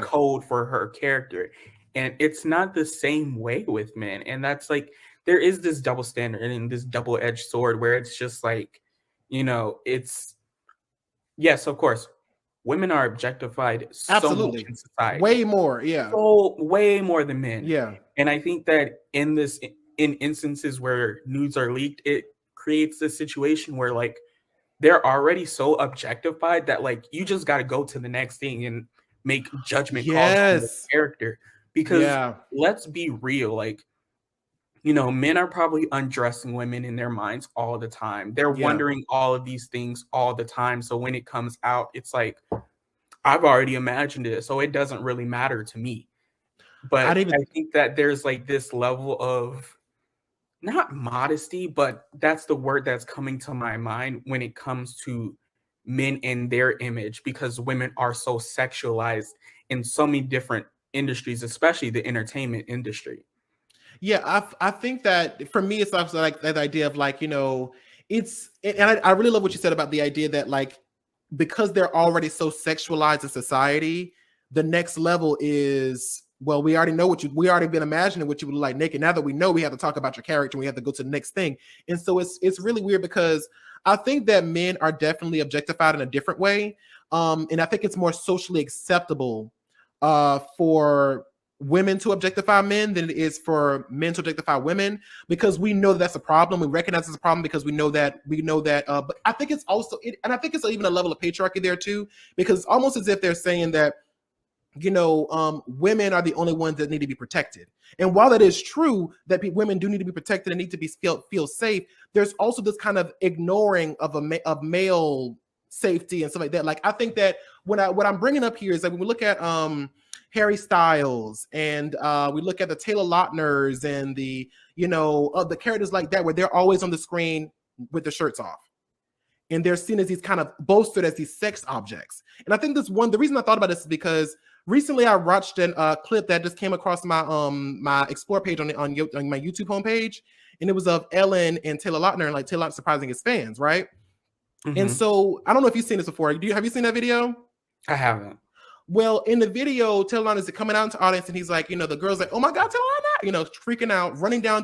code for her character. And it's not the same way with men. And that's like, there is this double standard and this double-edged sword where it's just like, you know, it's, yes, of course, women are objectified so much in society. Way more, So way more than men. Yeah. And I think that in instances where nudes are leaked, it creates this situation where like they're already so objectified that like you just got to go to the next thing and make judgment calls on the character. Because let's be real, like, you know, men are probably undressing women in their minds all the time. They're wondering all of these things all the time. So when it comes out, it's like, I've already imagined it, so it doesn't really matter to me. But I think that there's like this level of not modesty, but that's the word that's coming to my mind when it comes to men and their image, because women are so sexualized in so many different industries, especially the entertainment industry. Yeah, I think that for me, it's also like that idea of like, you know, it's, and I really love what you said about the idea that like, because they're already so sexualized in society, the next level is, well, we already know we already been imagining what you would look like naked. Now that we know, we have to talk about your character, we have to go to the next thing. And so it's really weird because I think that men are definitely objectified in a different way. And I think it's more socially acceptable for women to objectify men than it is for men to objectify women, because we know that's a problem. We recognize it's a problem because we know that, but I think it's also, and I think it's even a level of patriarchy there too, because it's almost as if they're saying that, you know, women are the only ones that need to be protected. And while that is true, that women do need to be protected and need to be feel safe, there's also this kind of ignoring of male safety and stuff like that. Like, I think that what I'm bringing up here is that when we look at Harry Styles and we look at the Taylor Lautners and the, you know, the characters like that, where they're always on the screen with their shirts off. And they're seen as these kind of boasted as these sex objects. And I think the reason I thought about this is because recently I watched a clip that just came across my my Explore page on my YouTube homepage. And it was of Ellen and Taylor Lautner, and like Taylor Lautner surprising his fans, right? Mm-hmm. And so I don't know if you've seen this before. Have you seen that video? I haven't. Well, in the video, Taylor Lautner is coming out into the audience, and he's like, you know, the girl's like, "Oh my God, Taylor Lautner!" You know, freaking out, running down,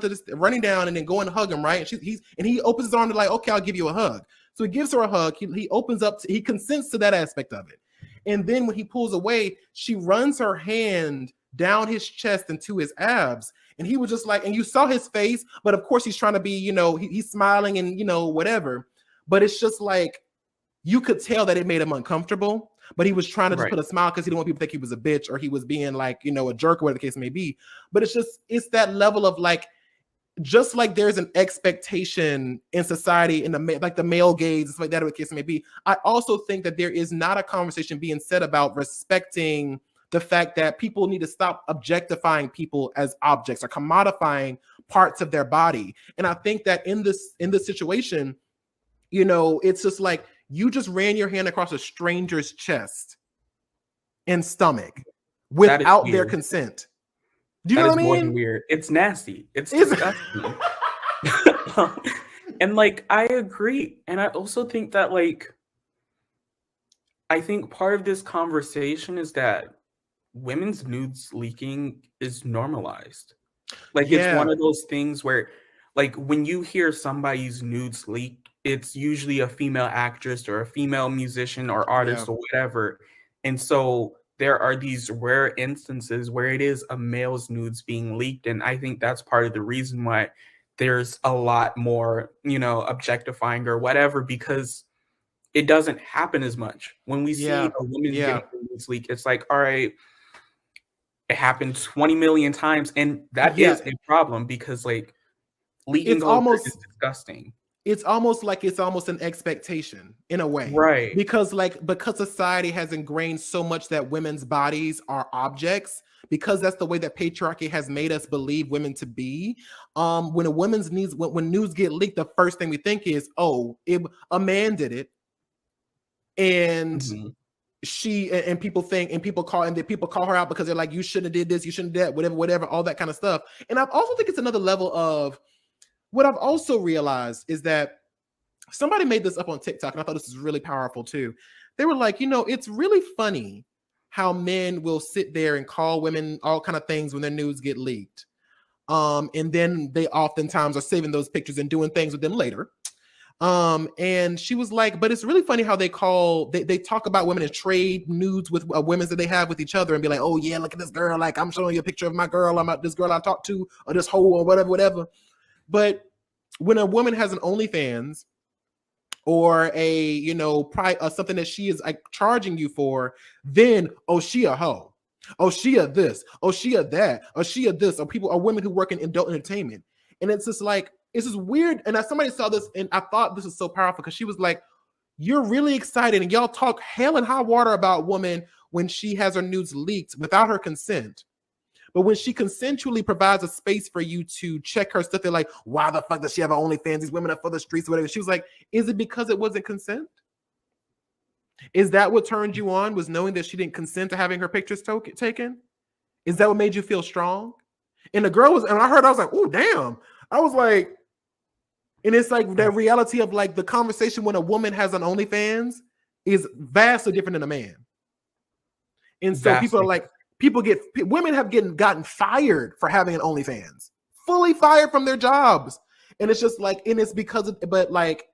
and then going to hug him, right? And he opens his arm to like, "Okay, I'll give you a hug." So he gives her a hug. He opens up. He consents to that aspect of it. And then when he pulls away, she runs her hand down his chest and to his abs. And he was just like, and you saw his face, but of course he's trying to be, you know, he's smiling and, you know, whatever. But it's just like, you could tell that it made him uncomfortable, but he was trying to just put a smile because he didn't want people to think he was a bitch or he was being like, you know, a jerk or whatever the case may be. But it's that level of like, just like there's an expectation in society in the male gaze, it's like that, whatever the case may be. I also think that there is not a conversation being said about respecting the fact that people need to stop objectifying people as objects or commodifying parts of their body. And I think that in this situation, you know, it's just like you just ran your hand across a stranger's chest and stomach without their consent. Do you know what I mean? Weird. It's nasty. It's disgusting. And like, I agree. And I also think that like, I think part of this conversation is that women's nudes leaking is normalized. Like, it's one of those things where like when you hear somebody's nudes leaked, it's usually a female actress or a female musician or artist or whatever. And so there are these rare instances where it is a male's nudes being leaked. And I think that's part of the reason why there's a lot more, you know, objectifying or whatever, because it doesn't happen as much. When we see a woman getting nudes leaked, it's like, all right, it happened 20 million times. And that is a problem because like leaking is disgusting. It's almost an expectation in a way, right? Because society has ingrained so much that women's bodies are objects, because that's the way that patriarchy has made us believe women to be. When a woman's needs, when news get leaked, the first thing we think is, oh, a man did it, and people call her out because they're like, you shouldn't have did this, you shouldn't have did that, whatever, all that kind of stuff. And I also think it's another level of what I've also realized is that somebody made this up on TikTok, and I thought this was really powerful too. They were like, it's really funny how men will sit there and call women all kind of things when their nudes get leaked. And then they oftentimes are saving those pictures and doing things with them later. And she was like, but it's really funny how they talk about women and trade nudes with women that they have with each other and be like, oh yeah, look at this girl. Like, I'm showing you a picture of my girl. I'm this girl I talked to, or this hoe, or whatever. But when a woman has an OnlyFans, or something that she is like charging you for, then, oh, she a hoe. Oh, she a this. Oh, she a that. Or she a this. Or women who work in adult entertainment. And it's just like, it's just weird. And somebody saw this, and I thought this was so powerful, because she was like, you're really excited, and y'all talk hell and high water about women when she has her nudes leaked without her consent. But when she consensually provides a space for you to check her stuff, they're like, why the fuck does she have an OnlyFans? These women are for the streets or whatever. She was like, is it because it wasn't consent? Is that what turned you on, was knowing that she didn't consent to having her pictures taken? Is that what made you feel strong? And the girl and I heard, I was like, oh, damn. I was like, and it's like that reality of like the conversation when a woman has an OnlyFans is vastly different than a man. And so people are like, women have gotten fired for having an OnlyFans, fully fired from their jobs. And it's just like, and it's because of, but like,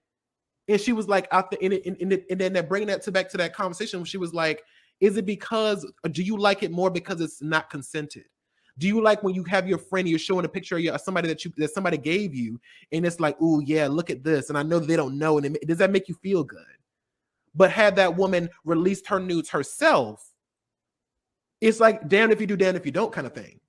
and she was like, and then they're bringing that back to that conversation. She was like, is it because, do you like it more because it's not consented? Do you like when you have your friend, you're showing a picture of somebody that somebody gave you, and it's like, oh yeah, look at this, and I know that they don't know, and does that make you feel good? But had that woman released her nudes herself, it's like, damn if you do, damn if you don't kind of thing.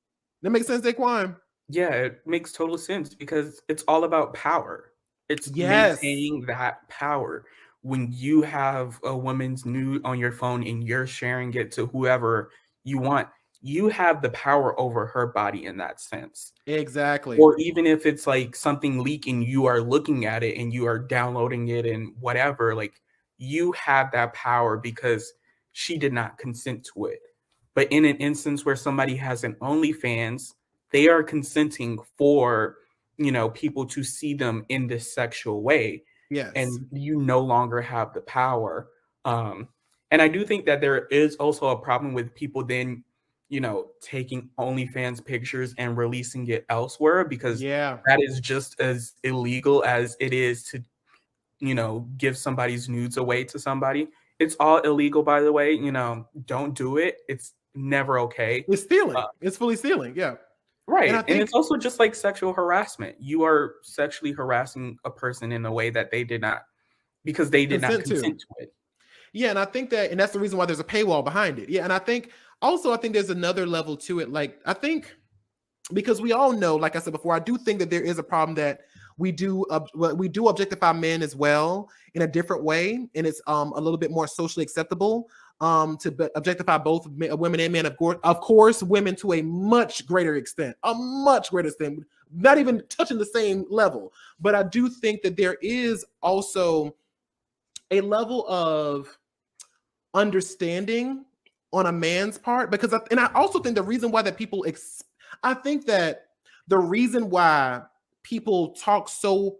That makes sense, Daquon? Yeah, it makes total sense, because it's all about power. It's maintaining that power. When you have a woman's nude on your phone and you're sharing it to whoever you want, you have the power over her body in that sense. Exactly. Or even if it's like something leaking, you are looking at it and you are downloading it and whatever, like, you have that power because she did not consent to it. But in an instance where somebody has an OnlyFans, they are consenting for, people to see them in this sexual way. Yes. And you no longer have the power. And I do think that there is also a problem with people then, taking OnlyFans pictures and releasing it elsewhere, because that is just as illegal as it is to, give somebody's nudes away to somebody. It's all illegal, by the way. Don't do it. It's never okay. It's stealing. It's fully stealing. Yeah. Right. And it's also just like sexual harassment. You are sexually harassing a person in a way that they did not, because they did not consent to it. Yeah. And I think and that's the reason why there's a paywall behind it. Yeah. And I think there's another level to it. Like, I think, because we all know, like I said before, I do think that there is a problem that we do objectify men as well in a different way. And it's a little bit more socially acceptable to objectify both women and men. Of course, women to a much greater extent, not even touching the same level. But I do think that there is also a level of understanding on a man's part, because I also think the reason why that people I think that the reason why people talk so,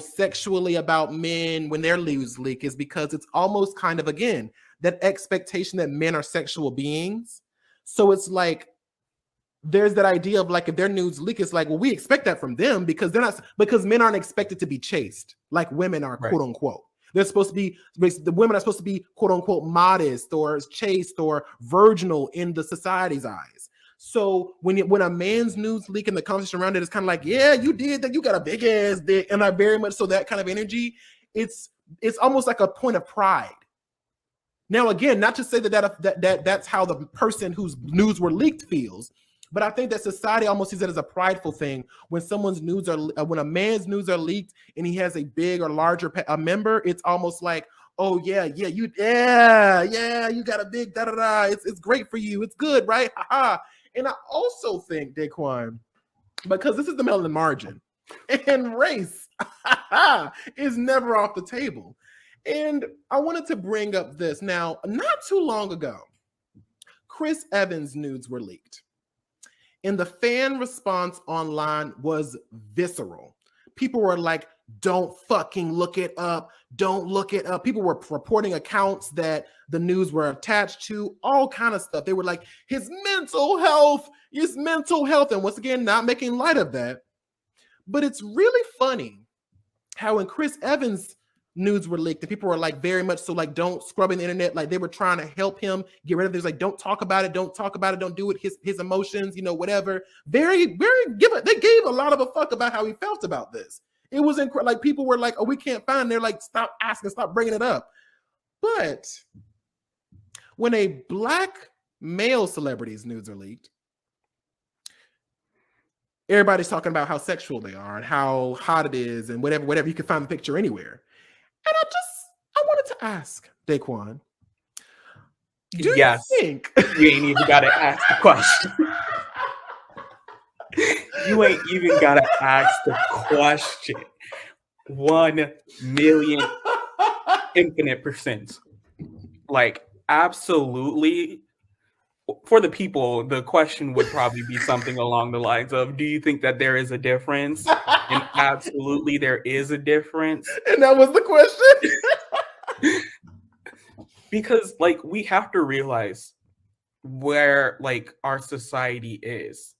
sexually about men when their nudes leak is because it's almost kind of, again, that expectation that men are sexual beings. So it's like, there's that idea of like, if their nudes leak, it's like, well, we expect that from them because men aren't expected to be chaste like women are, quote unquote. They're supposed to be, the women are supposed to be, quote unquote, modest or chaste or virginal in the society's eyes. So when a man's nudes leak and the conversation around it is kind of like, yeah, you did that, you got a big ass dick, and I very much so that kind of energy, it's almost like a point of pride. Now, again, not to say that's how the person whose nudes were leaked feels, but I think that society almost sees it as a prideful thing when when a man's nudes are leaked and he has a big or larger member. It's almost like, oh yeah, you got a big da-da-da. It's great for you. It's good, right? Ha-ha. And I also think, Daquon, because this is the Melanin Margin, and race is never off the table. And I wanted to bring up this. Now, not too long ago, Chris Evans' nudes were leaked. And the fan response online was visceral. people were like, don't fucking look it up. Don't look it up. People were reporting accounts that the news were attached to, all kind of stuff. They were like, his mental health. And once again, not making light of that. But it's really funny how when Chris Evans' news were leaked and people were like very much so like, don't scrub in the internet. Like they were trying to help him get rid of this. Like, don't talk about it. Don't talk about it. Don't do it. His emotions, you know, whatever. They gave a lot of a fuck about how he felt about this. It was incredible. Like people were like, oh, we can't find it. They're like, stop asking, stop bringing it up. But when a Black male celebrity's nudes are leaked, everybody's talking about how sexual they are and how hot it is and whatever. You can find the picture anywhere. And I wanted to ask Daquon, do you think you ain't even gotta ask the question? You ain't even gotta ask the question. 1,000,000 infinite %. Like, absolutely. For the people, the question would probably be something along the lines of, do you think that there is a difference? And absolutely there is a difference. And that was the question. Because like we have to realize where like our society is.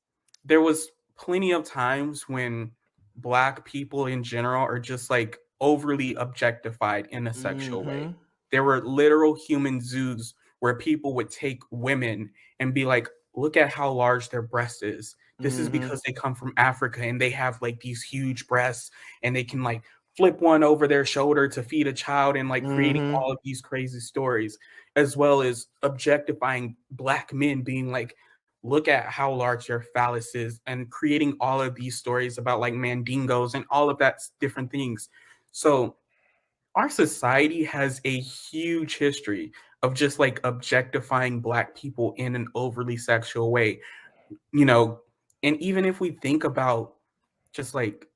There was plenty of times when Black people in general are just like overly objectified in a sexual way. There were literal human zoos where people would take women and be like, look at how large their breast is. This is because they come from Africa and they have like these huge breasts and they can like flip one over their shoulder to feed a child and like creating all of these crazy stories, as well as objectifying Black men being like, look at how large their phallus is, and creating all of these stories about like mandingos and all of that different things. So our society has a huge history of just like objectifying Black people in an overly sexual way, you know. And even if we think about just like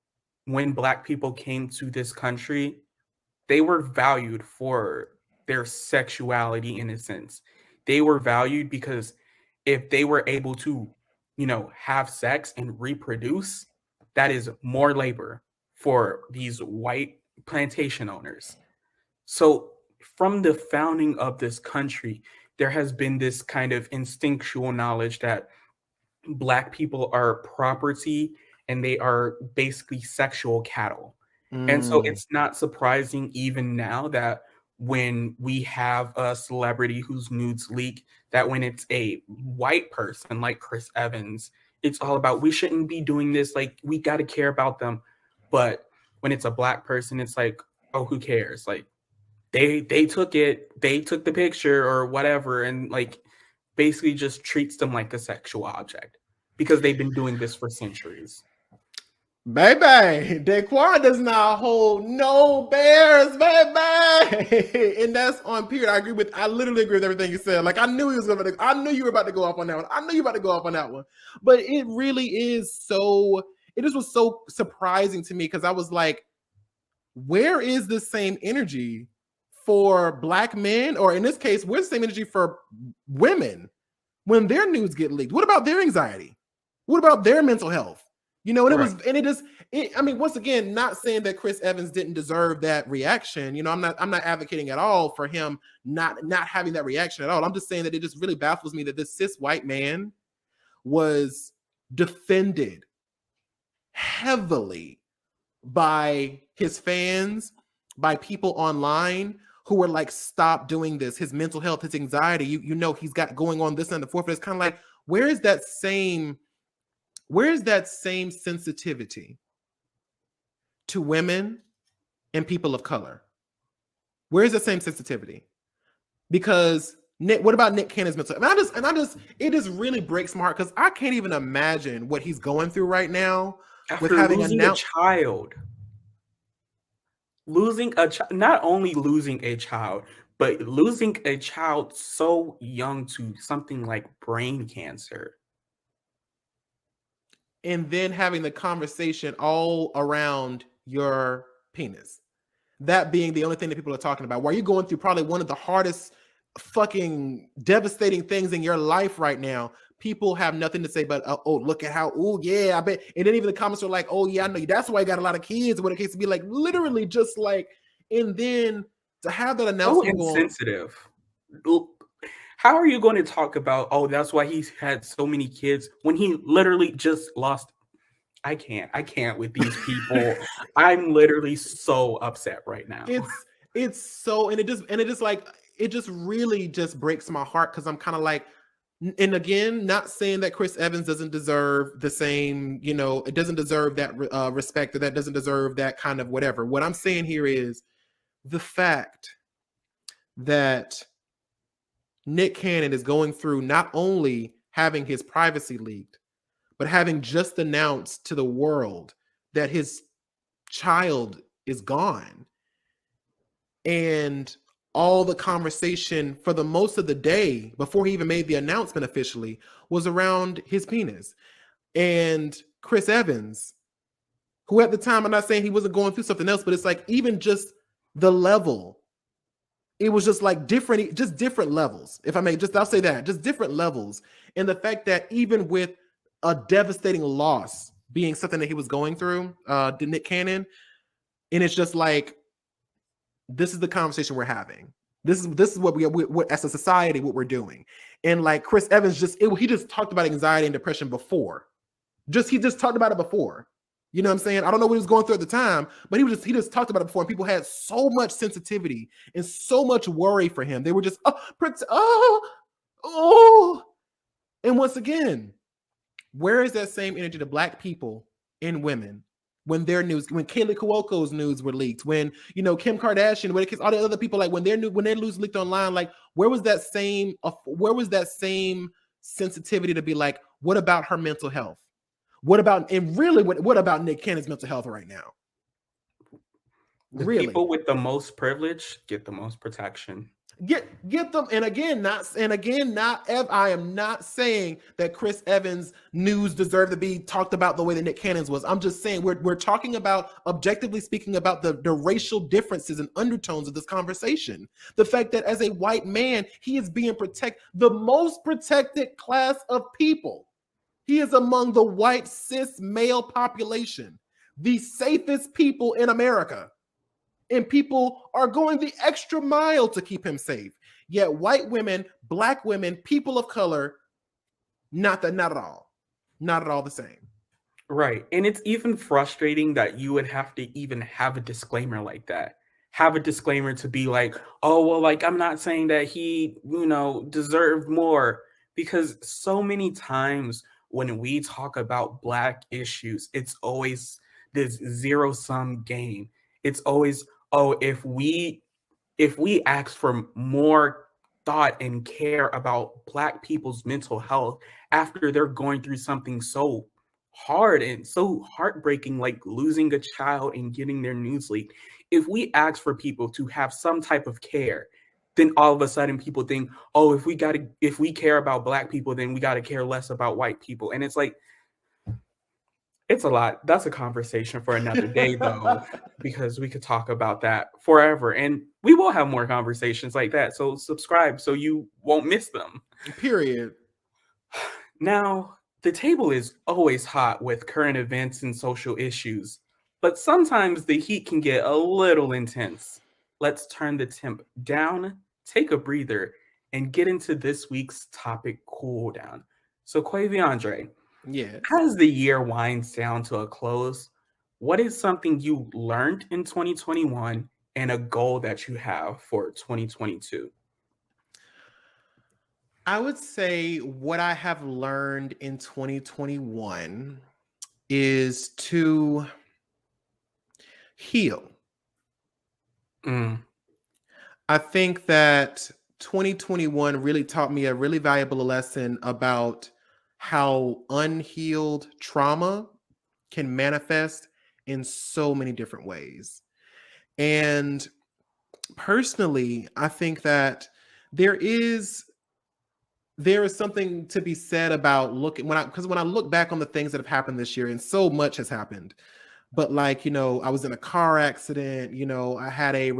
when Black people came to this country, they were valued for their sexuality in a sense. They were valued because if they were able to, you know, have sex and reproduce, that is more labor for these white plantation owners. So from the founding of this country, there has been this kind of instinctual knowledge that Black people are property and they are basically sexual cattle. And so it's not surprising even now that when we have a celebrity whose nudes leak, that when it's a white person like Chris Evans, it's all about, we shouldn't be doing this. Like, we got to care about them. But when it's a Black person, it's like, oh, who cares? Like, they took the picture or whatever, and like basically just treats them like a sexual object because they've been doing this for centuries. Baby, Daquon does not hold no bears, baby. And that's on period. I literally agree with everything you said. Like, I knew you were about to go off on that one. I knew you were about to go off on that one. But it really is it just was so surprising to me, because I was like, where is the same energy for Black men? Or in this case, where's the same energy for women when their nudes get leaked? What about their anxiety? What about their mental health? You know, and I mean, once again, not saying that Chris Evans didn't deserve that reaction. You know, I'm not advocating at all for him not having that reaction at all. I'm just saying that it just really baffles me that this cis white man was defended heavily by his fans, by people online who were like, stop doing this. His mental health, his anxiety, you know, he's got going on this and the fourth. It's kind of like, where is that same sensitivity to women and people of color? Where is the same sensitivity? Because what about Nick Cannon's mental health? It just really breaks my heart, because I can't even imagine what he's going through right now. After with having losing a child. Not only losing a child, but losing a child so young to something like brain cancer. And then having the conversation all around your penis. That being the only thing that people are talking about. While you're going through probably one of the hardest fucking devastating things in your life right now, people have nothing to say but, oh, look at how, oh, yeah, I bet. And then even the comments are like, oh, yeah, I know. That's why I got a lot of kids. What it case to be like, literally just like, and then to have that announcement so insensitive. How are you going to talk about, oh, that's why he's had so many kids when he literally just lost? I can't with these people. I'm literally so upset right now. It's so, and it just really just breaks my heart, because I'm kind of like, and again, not saying that Chris Evans doesn't deserve the same, it doesn't deserve that respect, or that doesn't deserve that kind of whatever. What I'm saying here is the fact that Nick Cannon is going through not only having his privacy leaked, but having just announced to the world that his child is gone. And all the conversation for the most of the day before he even made the announcement officially was around his penis. And Chris Evans, who at the time, I'm not saying he wasn't going through something else, but it's like even just the level, it was just like different levels. If I may, I'll say that, just different levels. And the fact that even with a devastating loss being something that he was going through, Nick Cannon, and it's just like, this is the conversation we're having. This is what we as a society, what we're doing. And like Chris Evans he just talked about anxiety and depression before. He just talked about it before. You know what I'm saying? I don't know what he was going through at the time, but he just talked about it before. And people had so much sensitivity and so much worry for him. They were just, And once again, where is that same energy to Black people and women when their news, when Kaylee Cuoco's news were leaked, when, Kim Kardashian, all the other people, like when their news leaked online, like where was that same sensitivity to be like, what about her mental health? What about Nick Cannon's mental health right now? The people with the most privilege get the most protection. Get them, I am not saying that Chris Evans' news deserved to be talked about the way that Nick Cannon's was. I'm just saying we're talking about, objectively speaking, about the racial differences and undertones of this conversation. The fact that as a white man, he is being the most protected class of people. He is among the white cis male population, the safest people in America. And people are going the extra mile to keep him safe. Yet white women, Black women, people of color, not at all the same. Right. And it's even frustrating that you would have to even have a disclaimer like that. Have a disclaimer to be like, oh, well, like, I'm not saying that he, deserved more. Because so many times when we talk about Black issues, it's always this zero-sum game. It's always, oh, if we ask for more thought and care about Black people's mental health after they're going through something so hard and so heartbreaking, like losing a child and getting their news leaked, if we ask for people to have some type of care, then all of a sudden people think, oh, if we care about Black people, then we got to care less about white people. And it's like, it's a lot. That's a conversation for another day, though, because we could talk about that forever. And we will have more conversations like that. So subscribe so you won't miss them. Period. Now, the table is always hot with current events and social issues, but sometimes the heat can get a little intense. Let's turn the temp down, take a breather, and get into this week's topic cool down. So, Quaviondre, yeah, as the year winds down to a close, what is something you learned in 2021 and a goal that you have for 2022? I would say what I have learned in 2021 is to heal. I think that 2021 really taught me a really valuable lesson about how unhealed trauma can manifest in so many different ways. And personally, I think that there is something to be said about when I look back on the things that have happened this year, and so much has happened. But like, I was in a car accident, I had a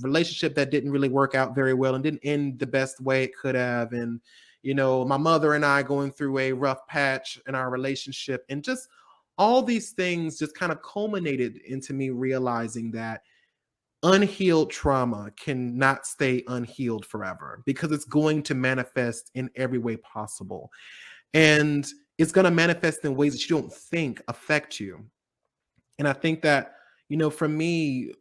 relationship that didn't really work out very well and didn't end the best way it could have. And, you know, my mother and I going through a rough patch in our relationship, and just all these things just kind of culminated into me realizing that unhealed trauma cannot stay unhealed forever, because it's going to manifest in every way possible. And it's going to manifest in ways that you don't think affect you. And I think that, you know, for me,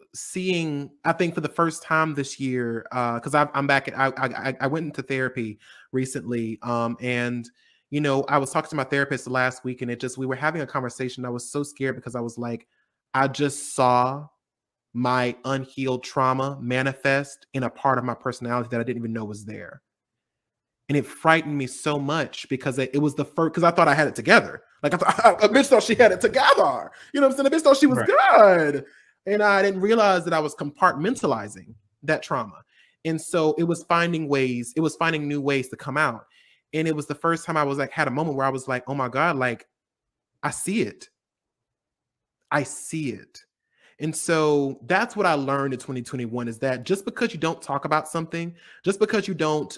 I think for the first time this year, because I'm back, I went into therapy recently, and you know, I was talking to my therapist last week, and we were having a conversation. I was so scared because I was like, I just saw my unhealed trauma manifest in a part of my personality that I didn't even know was there. And it frightened me so much because it was the first, because I thought I had it together. Like a bitch thought she had it together. You know what I'm saying? A bitch thought she was good. And I didn't realize that I was compartmentalizing that trauma. And so it was finding new ways to come out. And it was the first time I was like, had a moment where I was like, oh my God, like I see it. I see it. And so that's what I learned in 2021, is that just because you don't talk about something, just because you don't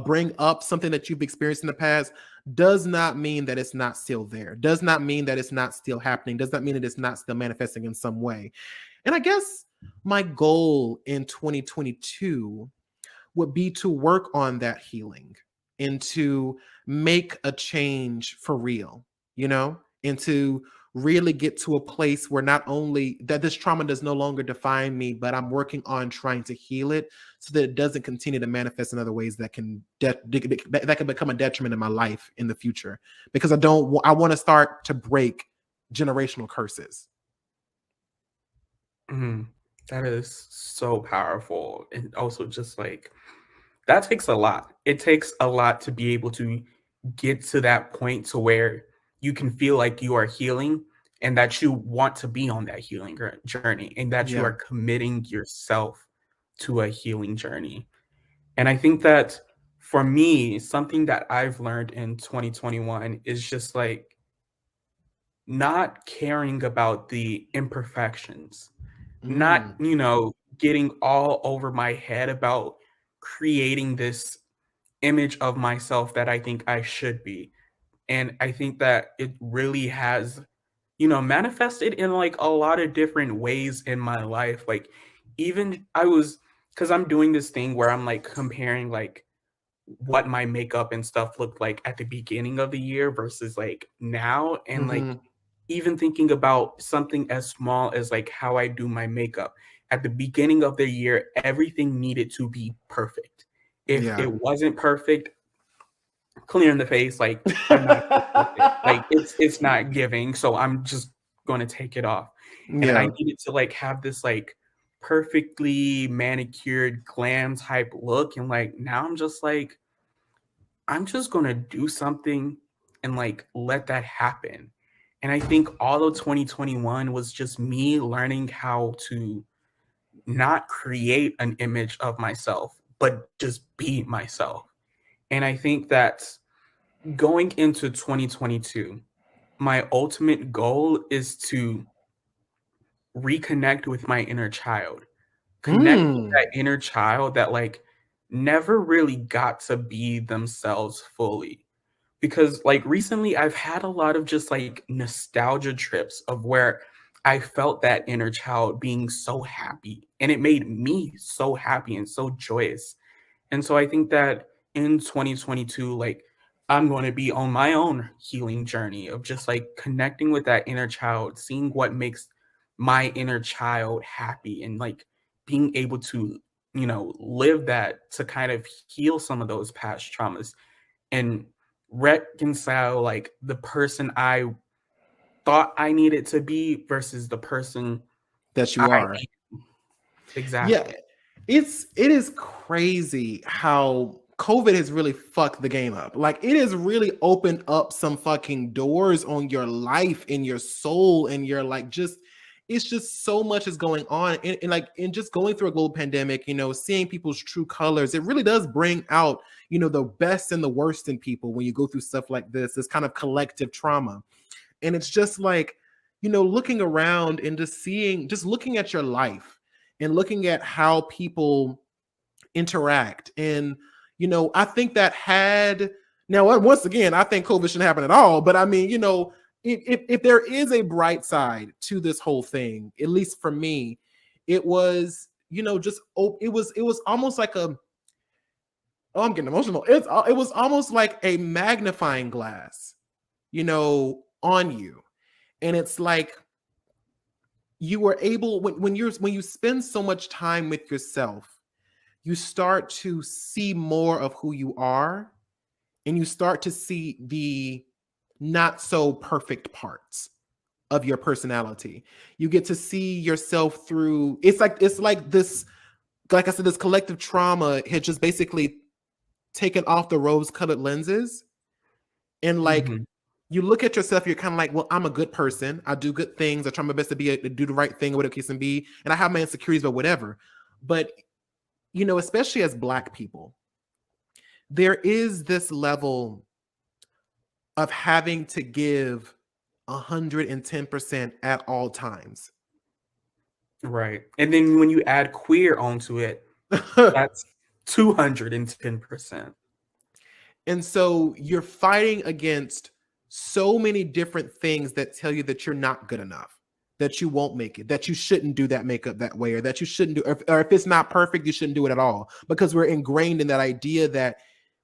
bring up something that you've experienced in the past, does not mean that it's not still there, does not mean that it's not still happening, does not mean that it's not still manifesting in some way. And I guess my goal in 2022 would be to work on that healing and to make a change for real, you know, and to really get to a place where not only that this trauma does no longer define me, but I'm working on trying to heal it so that it doesn't continue to manifest in other ways that can become a detriment in my life in the future. Because I want to start to break generational curses. That is so powerful. And also just like, that takes a lot. It takes a lot to be able to get to that point to where you can feel like you are healing and that you want to be on that healing journey, and that you are committing yourself to a healing journey. And I think that for me, something that I've learned in 2021 is just like not caring about the imperfections, not, you know, getting all over my head about creating this image of myself that I think I should be. And I think that it really has, you know, manifested in like a lot of different ways in my life. Like even because I'm doing this thing where I'm like comparing like what my makeup and stuff looked like at the beginning of the year versus like now. And like even thinking about something as small as like how I do my makeup. At the beginning of the year, everything needed to be perfect. If it wasn't perfect, clear in the face, like I'm not perfect. Like it's not giving, so I'm just going to take it off. And I needed to like have this like perfectly manicured glam type look, and like now I'm just like, I'm just going to do something and like let that happen. And I think all of 2021 was just me learning how to not create an image of myself, but just be myself. And I think that going into 2022, my ultimate goal is to reconnect with my inner child, connect with that inner child that like never really got to be themselves fully. Because like recently I've had a lot of just like nostalgia trips of where I felt that inner child being so happy, and it made me so happy and so joyous. And so I think that in 2022, like I'm going to be on my own healing journey of just like connecting with that inner child, seeing what makes my inner child happy, and like being able to, you know, live that to kind of heal some of those past traumas and reconcile like the person I thought I needed to be versus the person that you are. Exactly. Yeah, it is crazy how COVID has really fucked the game up. Like it has really opened up some fucking doors on your life and your soul, and your like just, it's just so much is going on. And like in just going through a global pandemic, you know, seeing people's true colors, it really does bring out, you know, the best and the worst in people when you go through stuff like this kind of collective trauma. And it's just like, you know, looking around and just looking at your life and looking at how people interact, and You know, I think that had, now once again, I think COVID shouldn't happen at all, but I mean, you know, if there is a bright side to this whole thing, at least for me, it was, you know, just, it was almost like a, oh, I'm getting emotional. It was almost like a magnifying glass, you know, on you. And it's like you were able, when you spend so much time with yourself, you start to see more of who you are, and you start to see the not so perfect parts of your personality. You get to see yourself through, it's like this, like I said, this collective trauma had just basically taken off the rose-colored lenses. And like, you look at yourself, you're kind of like, well, I'm a good person. I do good things. I try my best to do the right thing, or whatever the case may be. And I have my insecurities, but whatever. But, you know, especially as Black people, there is this level of having to give 110% at all times. Right. And then when you add queer onto it, that's 210%. And so you're fighting against so many different things that tell you that you're not good enough, that you won't make it, that you shouldn't do that makeup that way, or that you shouldn't do, or if it's not perfect, you shouldn't do it at all, because we're ingrained in that idea that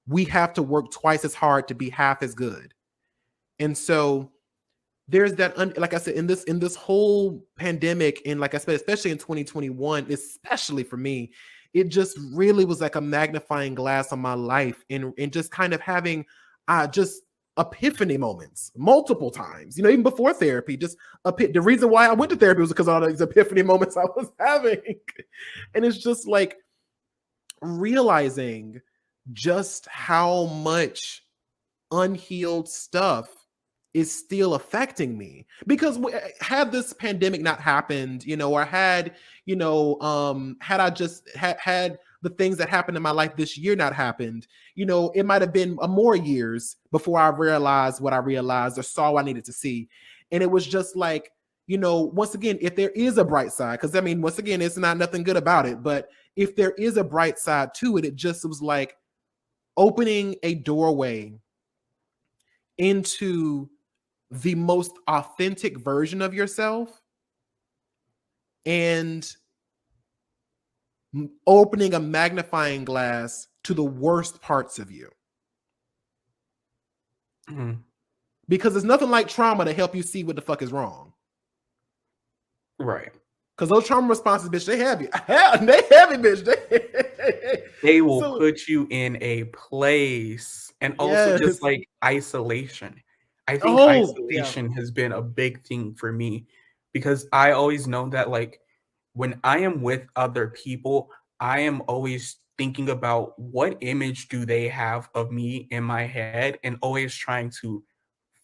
we have to work twice as hard to be half as good. And so there's that, like I said, in this whole pandemic, and like I said, especially in 2021, especially for me, it just really was like a magnifying glass on my life, and just kind of having just epiphany moments multiple times, you know, even before therapy. Just the reason why I went to therapy was because of all these epiphany moments I was having. And it's just like realizing just how much unhealed stuff is still affecting me. Because had this pandemic not happened, you know, or had, you know, had I just had the things that happened in my life this year not happened, you know, it might have been more years before I realized what I realized, or saw what I needed to see. And it was just like, you know, once again, if there is a bright side, because I mean, once again, it's not nothing good about it, but if there is a bright side to it, it just was like opening a doorway into the most authentic version of yourself, and opening a magnifying glass to the worst parts of you. Because there's nothing like trauma to help you see what the fuck is wrong. Right. Because those trauma responses, bitch, they have you. They have you, bitch. They will put you in a place. And also just like isolation. I think isolation has been a big thing for me, because I always know that, like, when I am with other people, I am always thinking about what image do they have of me in my head, and always trying to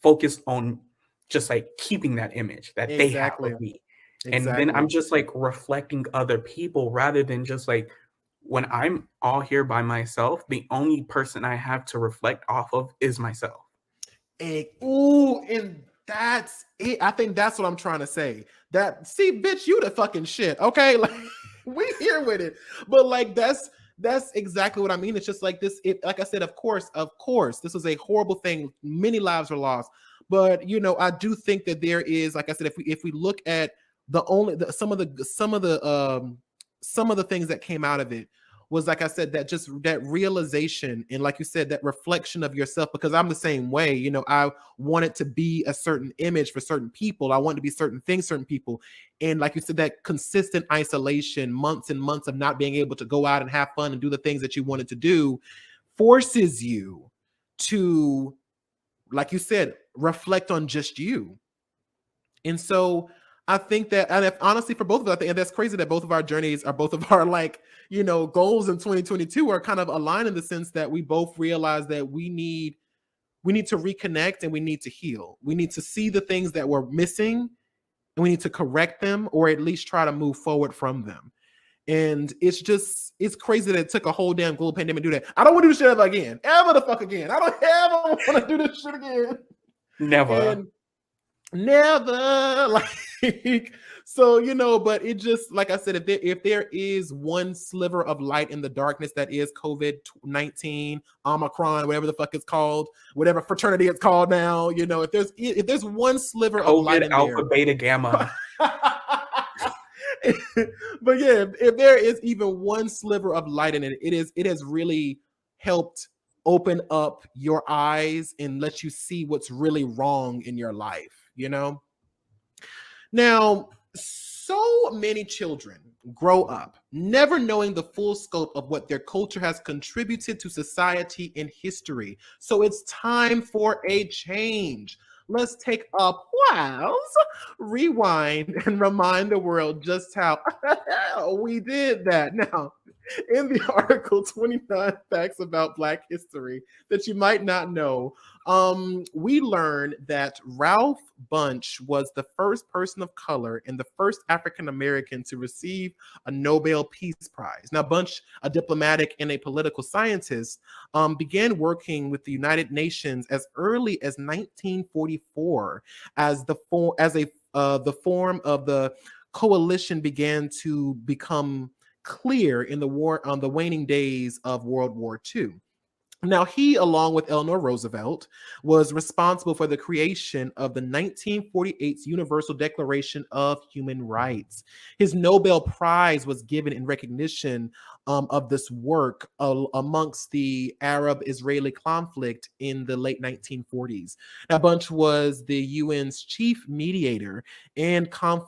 focus on just like keeping that image that they have of me. And then I'm just like reflecting other people, rather than just like, when I'm all here by myself, the only person I have to reflect off of is myself. And that's it. I think that's what I'm trying to say. That, see, bitch, you the fucking shit. Okay, like, we here with it, but like that's exactly what I mean. It's just like this. Like I said, of course, this was a horrible thing. Many lives were lost, but you know, I do think that there is, like I said, if we look at some of the things that came out of it, was, like I said, that realization, and like you said, that reflection of yourself. Because I'm the same way, you know, I wanted to be a certain image for certain people. I wanted to be certain things, certain people. And like you said, that consistent isolation, months and months of not being able to go out and have fun and do the things that you wanted to do, forces you to, like you said, reflect on just you. And so I think that, and honestly, for both of us, I think, and that's crazy that both of our journeys are, both of our, like, you know, goals in 2022 are kind of aligned, in the sense that we both realize that we need to reconnect, and we need to heal. We need to see the things that we're missing, and we need to correct them, or at least try to move forward from them. And it's crazy that it took a whole damn global pandemic to do that. I don't want to do this shit ever again. Ever the fuck again. I don't ever want to do this shit again. Never. And never. Like, So, you know, but it just, like I said, if there is one sliver of light in the darkness that is COVID-19, Omicron, whatever the fuck it's called, whatever fraternity it's called now, you know, if there's one sliver COVID, of light in alpha, there, beta, gamma. But yeah, if there is even one sliver of light in it, it has really helped open up your eyes and let you see what's really wrong in your life, you know? Now, so many children grow up never knowing the full scope of what their culture has contributed to society and history. So it's time for a change. Let's take a pause, rewind, and remind the world just how we did that. Now, in the article 29 Facts About Black History that you might not know, we learned that Ralph Bunche was the first person of color and the first African-American to receive a Nobel Peace Prize. Now, Bunche, a diplomatic and a political scientist, began working with the United Nations as early as 1944 as the form of the coalition began to become clear in the waning days of World War II. Now, he, along with Eleanor Roosevelt, was responsible for the creation of the 1948 Universal Declaration of Human Rights. His Nobel Prize was given in recognition of this work amongst the Arab-Israeli conflict in the late 1940s. Now, Bunche was the UN's chief mediator and for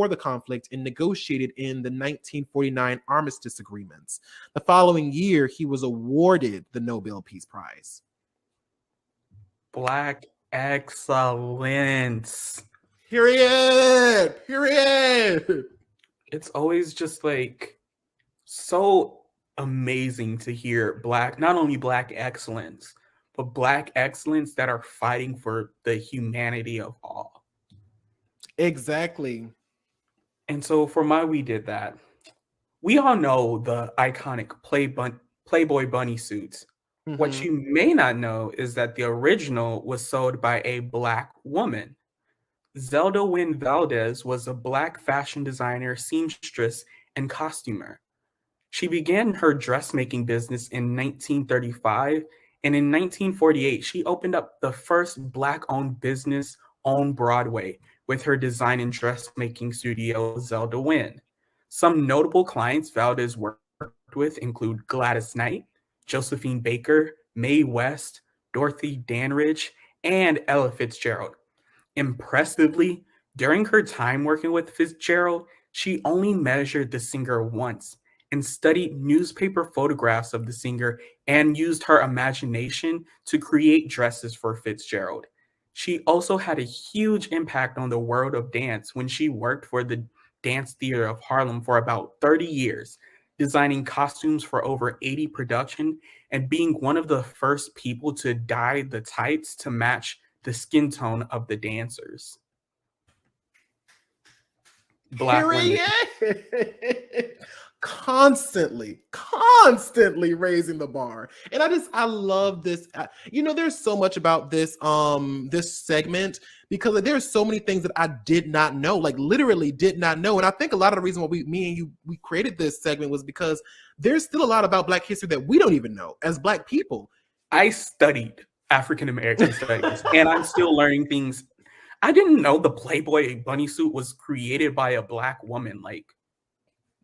the conflict and negotiated in the 1949 armistice agreements. The following year, he was awarded the Nobel Peace Prize. Black excellence. Period. It's always just like so amazing to hear not only Black excellence, but Black excellence that are fighting for the humanity of all. Exactly. And so for my We Did That, we all know the iconic Playboy bunny suits. Mm-hmm. What you may not know is that the original was sold by a Black woman. Zelda Wynn Valdez was a Black fashion designer, seamstress, and costumer. She began her dressmaking business in 1935, and in 1948, she opened up the first Black-owned business on Broadway with her design and dressmaking studio, Zelda Wynn. Some notable clients Valdez worked with include Gladys Knight, Josephine Baker, Mae West, Dorothy Dandridge, and Ella Fitzgerald. Impressively, during her time working with Fitzgerald, she only measured the singer once and studied newspaper photographs of the singer and used her imagination to create dresses for Fitzgerald. She also had a huge impact on the world of dance when she worked for the Dance Theater of Harlem for about 30 years, designing costumes for over 80 productions and being one of the first people to dye the tights to match the skin tone of the dancers. Black women. Constantly raising the bar. And I love this. You know, there's so much about this segment because there's so many things that I did not know, like literally did not know. And I think a lot of the reason why we created this segment was because there's still a lot about Black history that we don't even know as Black people. I studied African American studies and I'm still learning things. I didn't know the Playboy bunny suit was created by a Black woman. Like,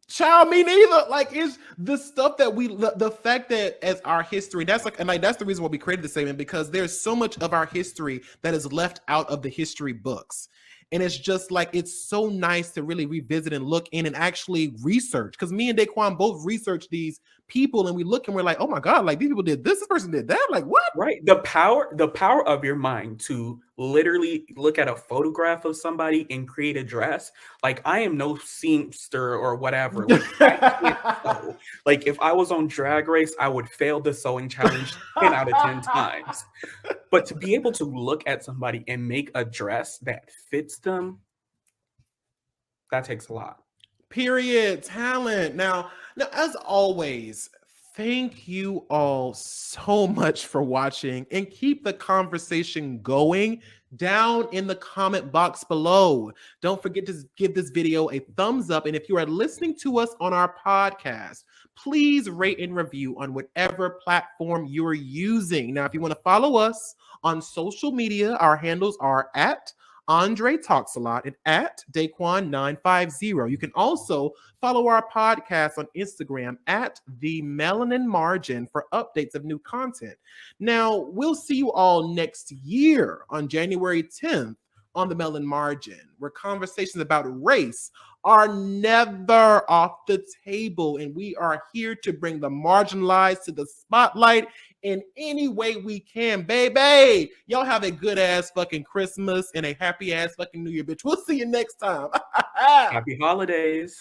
child, me neither. Like, it's the stuff that the fact that as our history, that's the reason why we created this segment, because there's so much of our history that is left out of the history books. And it's just like, it's so nice to really revisit and look in and actually research. Because me and Daquon both research these people and we look and we're like, oh my God, like these people did this person did that. Like, what? Right. The power of your mind to literally look at a photograph of somebody and create a dress. Like, I am no seamster or whatever. Like, I can't sew. Like, if I was on Drag Race, I would fail the sewing challenge 10 out of 10 times. But to be able to look at somebody and make a dress that fits them, that takes a lot. Period. Talent. Now, as always, thank you all so much for watching and keep the conversation going down in the comment box below. Don't forget to give this video a thumbs up. And if you are listening to us on our podcast, please rate and review on whatever platform you're using. Now, if you want to follow us on social media, our handles are at Andre Talks a Lot and at Daquon950. You can also follow our podcast on Instagram at the Melanin Margin for updates of new content. Now, we'll see you all next year on January 10th on the Melanin Margin, where conversations about race are never off the table. And we are here to bring the marginalized to the spotlight in any way we can, baby. Y'all have a good ass fucking Christmas and a happy ass fucking New Year, bitch. We'll see you next time. Happy holidays.